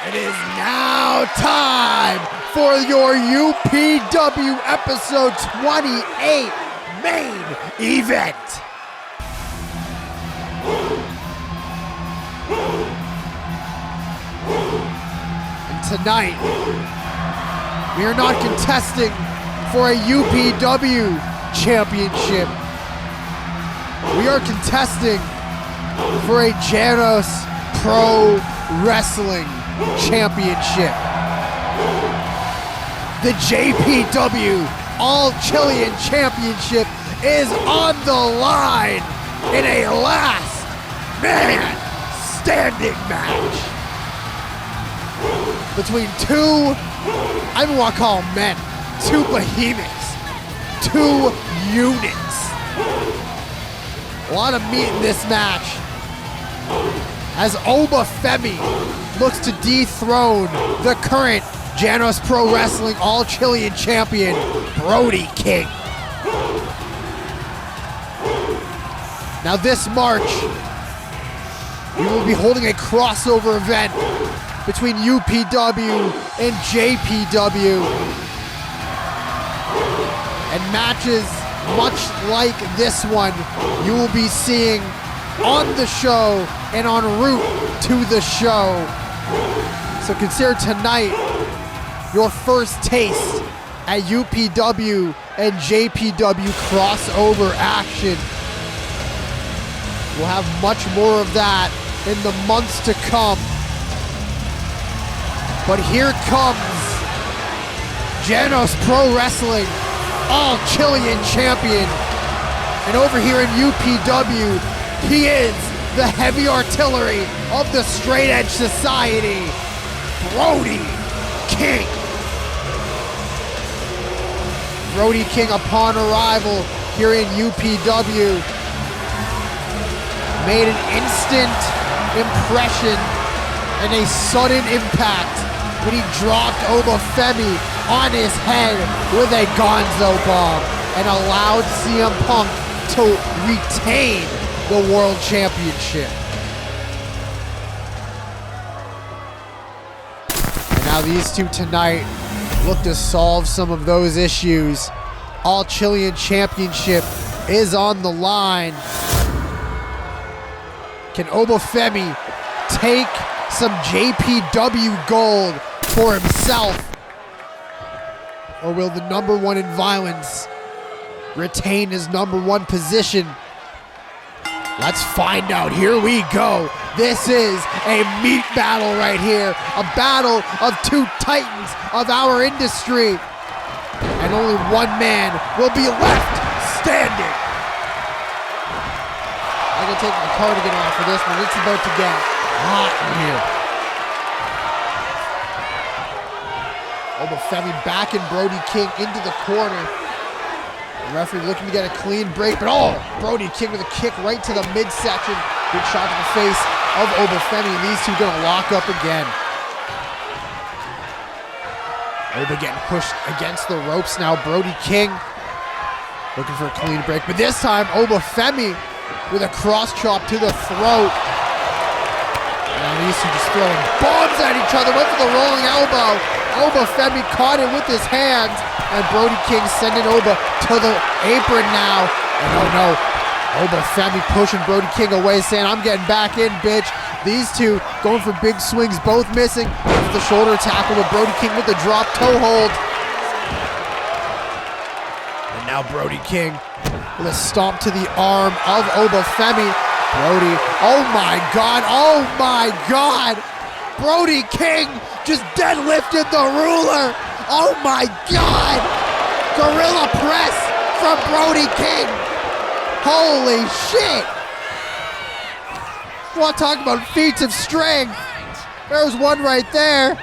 It is now time for your UPW episode 28 main event. And tonight, we are not contesting for a UPW championship. We are contesting for a Janos Pro Wrestling Championship. The JPW All-Chilean Championship is on the line in a last man standing match between two, I even want to call them men, two behemoths, two units. A lot of meat in this match as Oba Femi looks to dethrone the current Janos Pro Wrestling All-Chilean Champion, Brody King. Now this March, we will be holding a crossover event between UPW and JPW. And matches much like this one, you will be seeing on the show and en route to the show. So consider tonight your first taste at UPW and JPW crossover action. We'll have much more of that in the months to come. But here comes Janos Pro Wrestling All-Chilean Champion. And over here in UPW, he is the heavy artillery of the Straight Edge Society, Brody King. Brody King, upon arrival here in UPW, made an instant impression and a sudden impact when he dropped Oba Femi on his head with a Gonzo bomb and allowed CM Punk to retain the World Championship. And now these two tonight look to solve some of those issues. All-Chilean Championship is on the line. Can Oba Femi take some JPW gold for himself? Or will the #1 in violence retain his #1 position? Let's find out. Here we go. This is a meat battle right here. A battle of two titans of our industry. And only one man will be left standing. I'm going to take my cardigan off for this one. It's about to get hot in here. Oba Femi backing Brody King into the corner. The referee looking to get a clean break, but Brody King with a kick right to the midsection. Big shot to the face of Oba Femi. These two gonna lock up again. Oba getting pushed against the ropes now. Brody King looking for a clean break, but this time Oba Femi with a cross chop to the throat. And these two just throwing bombs at each other. Went for the rolling elbow. Oba Femi caught it with his hands. And Brody King sending Oba to the apron now. And oh no, Oba Femi pushing Brody King away, saying, I'm getting back in, bitch. These two going for big swings, both missing. With the shoulder tackle with Brody King with the drop toe hold. And now Brody King with a stomp to the arm of Oba Femi. Brody, oh my God, oh my God. Brody King just deadlifted the ruler. Oh my God. Gorilla press from Brody King. Holy shit. Want to talk about feats of strength. There's one right there.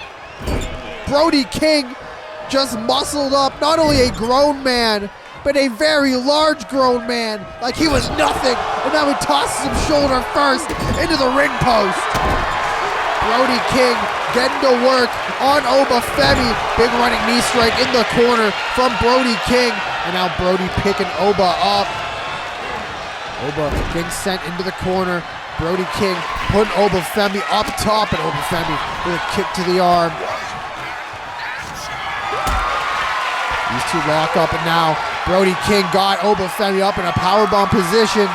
Brody King just muscled up not only a grown man, but a very large grown man, like he was nothing. And now he tosses him shoulder first into the ring post. Brody King getting to work on Oba Femi. Big running knee strike in the corner from Brody King. And now Brody picking Oba up. Oba getting sent into the corner. Brody King putting Oba Femi up top, and Oba Femi with a kick to the arm. These two lock up, and now Brody King got Oba Femi up in a powerbomb position.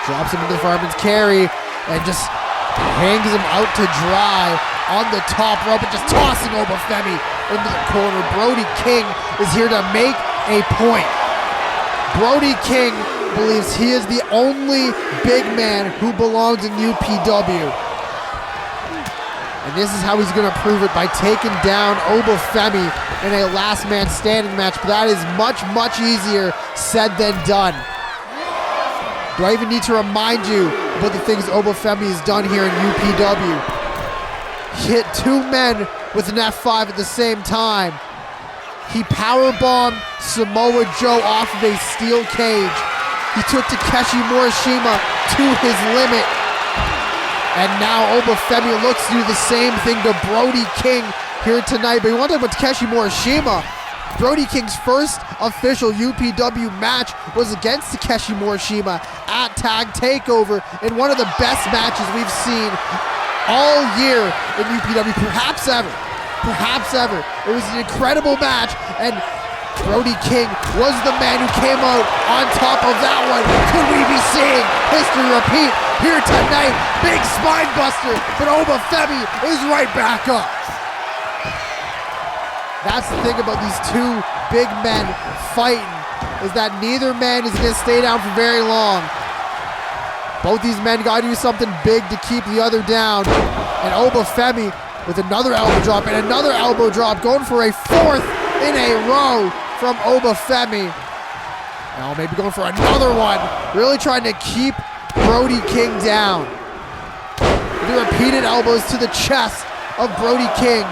Drops him into the fireman's carry and just hangs him out to dry on the top rope and just tossing Oba Femi into the corner. Brody King is here to make a point. Brody King believes he is the only big man who belongs in UPW. And this is how he's going to prove it, by taking down Oba Femi in a last man standing match. But that is much, much easier said than done. Do I even need to remind you about the things Oba Femi has done here in UPW? He hit two men with an F5 at the same time. He powerbombed Samoa Joe off of a steel cage. He took Takeshi Morishima to his limit. And now Oba Femi looks to do the same thing to Brody King here tonight. But we want to talk about Takeshi Morishima. Brody King's first official UPW match was against Takeshi Morishima at Tag Takeover in one of the best matches we've seen all year in UPW, perhaps ever. Perhaps ever. It was an incredible match, and Brody King was the man who came out on top of that one. Could we be seeing history repeat here tonight? Big spine buster, but Oba Femi is right back up. That's the thing about these two big men fighting, is that neither man is going to stay down for very long. Both these men got to do something big to keep the other down. And Oba Femi with another elbow drop and another elbow drop, going for a fourth in a row from Oba Femi. Now maybe going for another one. Really trying to keep Brody King down. The repeated elbows to the chest of Brody King.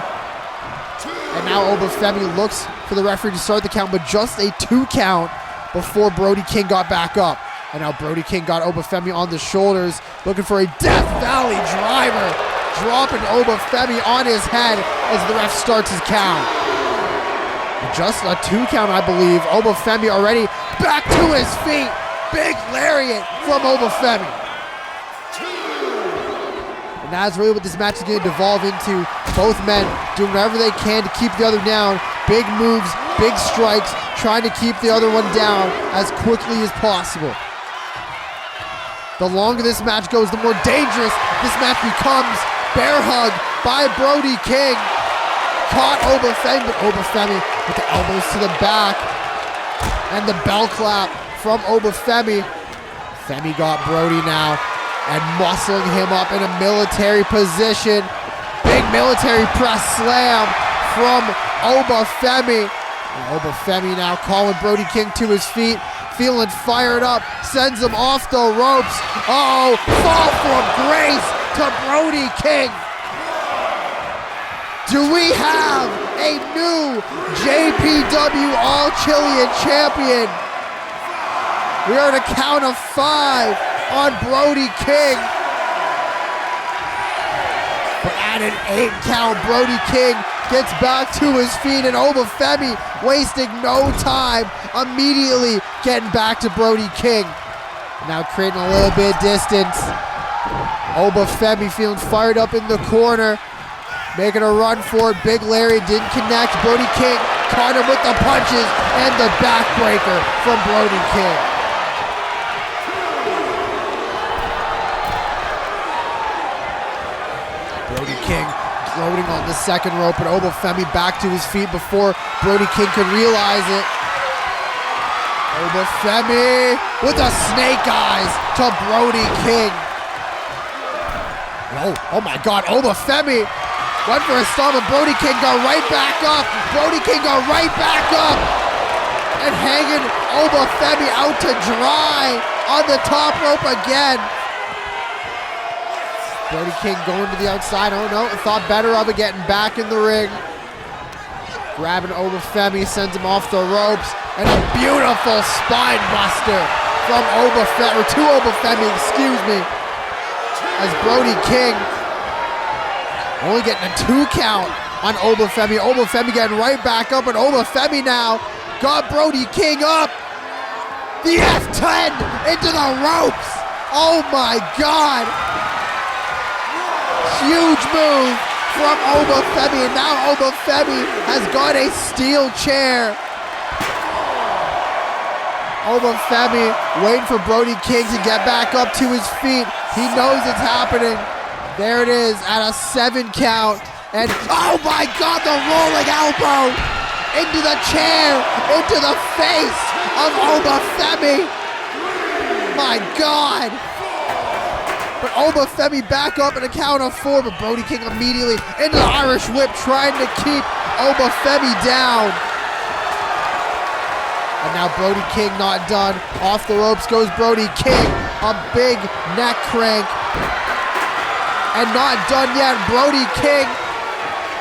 And now Oba Femi looks for the referee to start the count, but just a 2 count before Brody King got back up. And now Brody King got Oba Femi on the shoulders, looking for a Death Valley driver, dropping Oba Femi on his head as the ref starts his count. Just a 2 count, I believe. Oba Femi already back to his feet. Big lariat from Oba Femi. And that's really what this match is going to devolve into. Both men doing whatever they can to keep the other down. Big moves, big strikes, trying to keep the other one down as quickly as possible. The longer this match goes, the more dangerous this match becomes. Bear hug by Brody King. Caught Oba Femi, but Oba Femi with the elbows to the back. And the bell clap from Oba Femi. Femi got Brody now and muscling him up in a military position. Big military press slam from Oba Femi. And Oba Femi now calling Brody King to his feet, feeling fired up, sends him off the ropes. Uh-oh, fall from grace to Brody King. Do we have a new JPW All-Chilean Champion? We are at a count of 5 on Brody King. But at an 8 count, Brody King gets back to his feet, and Oba Femi wasting no time, immediately getting back to Brody King. Now creating a little bit of distance. Oba Femi feeling fired up in the corner. Making a run for it. Big Larry didn't connect. Brody King caught him with the punches and the backbreaker from Brody King. Brody King floating on the second rope, and Oba Femi back to his feet before Brody King could realize it. Oba Femi with the snake eyes to Brody King. Oh my God, Oba Femi went for a stomp, and Brody King got right back up. Brody King got right back up and hanging Oba Femi out to dry on the top rope again. Brody King going to the outside. Oh no, thought better of it, getting back in the ring. Grabbing Oba Femi, sends him off the ropes, and a beautiful spine buster from Oba Femi, or to Oba Femi, excuse me, as Brody King only getting a 2 count on Oba Femi. Oba Femi getting right back up, and Oba Femi now got Brody King up. The F10 into the ropes. Oh my God. Huge move from Oba Femi, and now Oba Femi has got a steel chair. Oba Femi waiting for Brody King to get back up to his feet. He knows it's happening. There it is at a 7 count. And oh my God, the rolling elbow into the chair, into the face of Oba Femi. My God. But Oba Femi back up in a count of 4, but Brody King immediately into the Irish whip, trying to keep Oba Femi down. And now Brody King not done. Off the ropes goes Brody King. A big neck crank. And not done yet. Brody King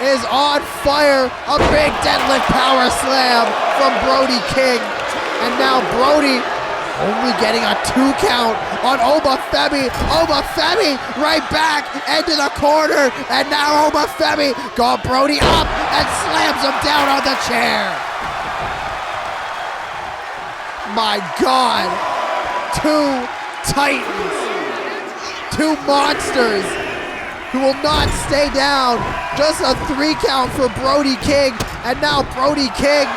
is on fire. A big deadlift power slam from Brody King. And now Brody only getting a 2 count on Oba Femi. Oba Femi right back into the corner. And now Oba Femi got Brody up and slams him down on the chair. My God. 2 titans. 2 monsters who will not stay down. Just a 3 count for Brody King. And now Brody King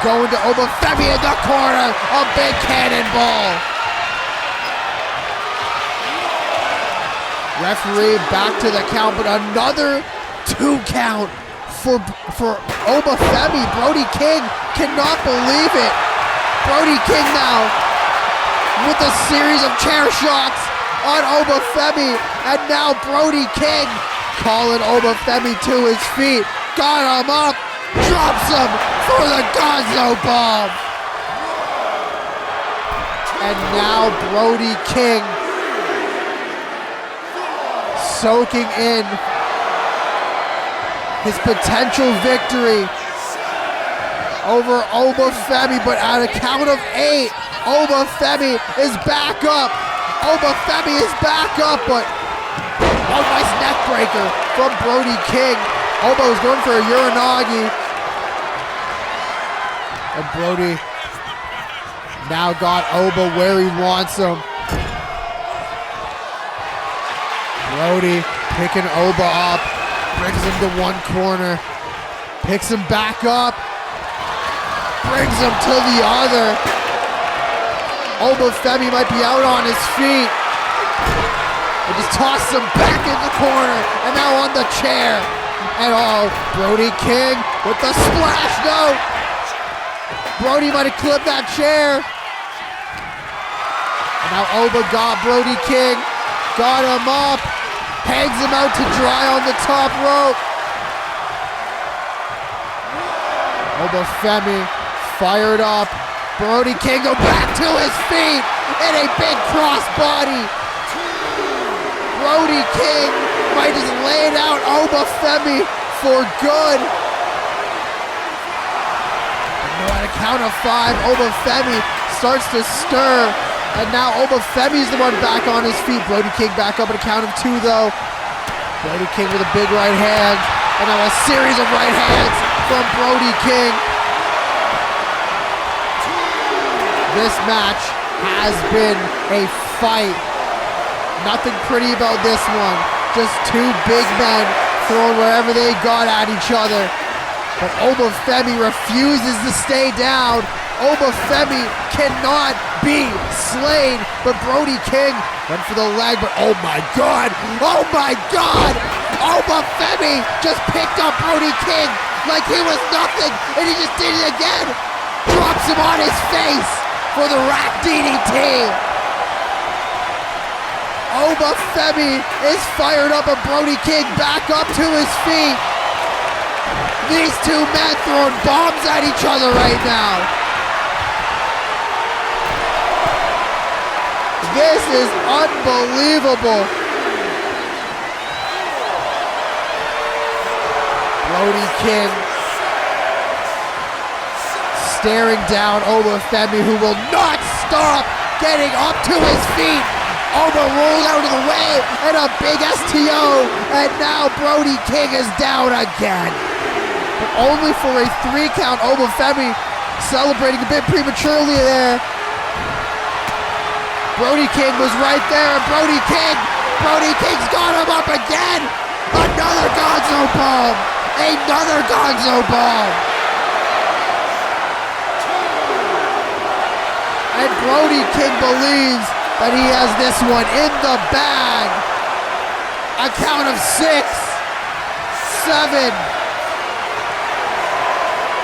going to Oba Femi in the corner. A big cannonball. Referee back to the count, but another 2 count for Oba Femi. Brody King cannot believe it. Brody King now with a series of chair shots on Oba Femi. And now Brody King calling Oba Femi to his feet. Got him up. Drops him for the Gonzo Bomb. And now Brody King soaking in his potential victory over Oba Femi, but at a count of 8, Oba Femi is back up. Oba Femi is back up, but oh, nice neck breaker from Brody King. Oba was going for a Uranagi. And Brody now got Oba where he wants him. Brody picking Oba up, brings him to one corner, picks him back up, brings him to the other. Oba Femi might be out on his feet. And just tosses him back in the corner, and now on the chair. And oh, Brody King with the splash, no! Brody might have clipped that chair. And now Oba got Brody King, got him up, hangs him out to dry on the top rope. Oba Femi fired up. Brody King go back to his feet in a big crossbody. Brody King might just lay it out Oba Femi for good. At a count of 5, Oba Femi starts to stir, and now Oba Femi's the one back on his feet. Brody King back up at a count of 2 though. Brody King with a big right hand, and now a series of right hands from Brody King. This match has been a fight. Nothing pretty about this one. Just two big men throwing wherever they got at each other. But Oba Femi refuses to stay down. Oba Femi cannot be slain. But Brody King went for the leg, but oh my God! Oh my God! Oba Femi just picked up Brody King like he was nothing, and he just did it again. Drops him on his face for the rack DDT. Oba Femi is fired up, and Brody King back up to his feet. These two men throwing bombs at each other right now. This is unbelievable. Brody King staring down Oba Femi, who will not stop getting up to his feet. Oba rolled out of the way and a big STO, and now Brody King is down again. But only for a 3 count. Oba Femi celebrating a bit prematurely there. Brody King was right there, and Brody King's got him up again. Another Gonzo bomb. Another Gonzo bomb. And Brody King believes that he has this one in the bag. A count of 6, 7.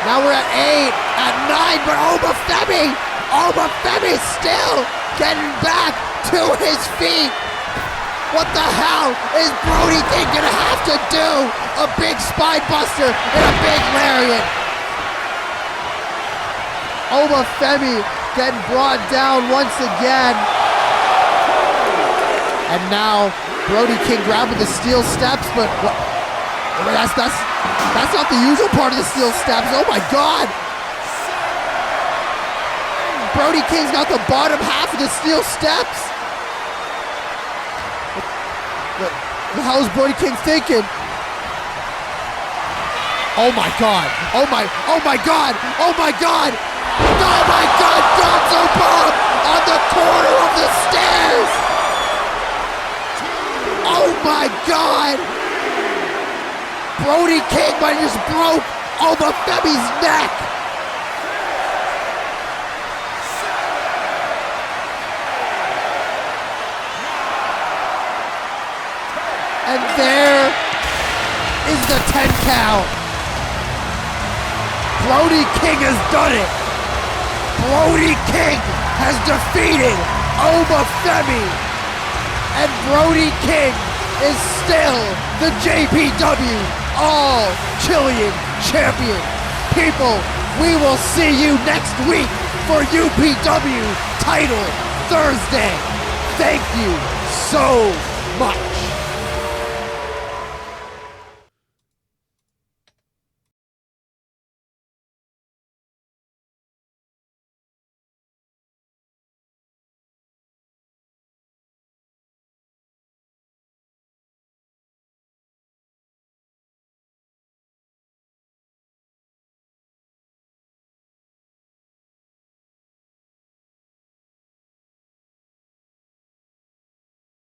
Now we're at 8, at 9, but Oba Femi still getting back to his feet. What the hell is Brody King gonna have to do? A big spine buster and a big lariat. Oba Femi getting brought down once again. And now Brody King grabbing the steel steps, but that's not the usual part of the steel steps. Oh my God! Brody King's got the bottom half of the steel steps. What the hell is Brody King thinking? Oh my God! Oh my God! Oh my God! Oh my God! Gonzo bomb on the corner of the stairs! Oh my God! Brody King might have just broke Oba Femi's neck! And there is the 10 count. Brody King has done it. Brody King has defeated Oba Femi. And Brody King is still the JPW All-Chilean Champion. People, we will see you next week for UPW Title Thursday. Thank you so much.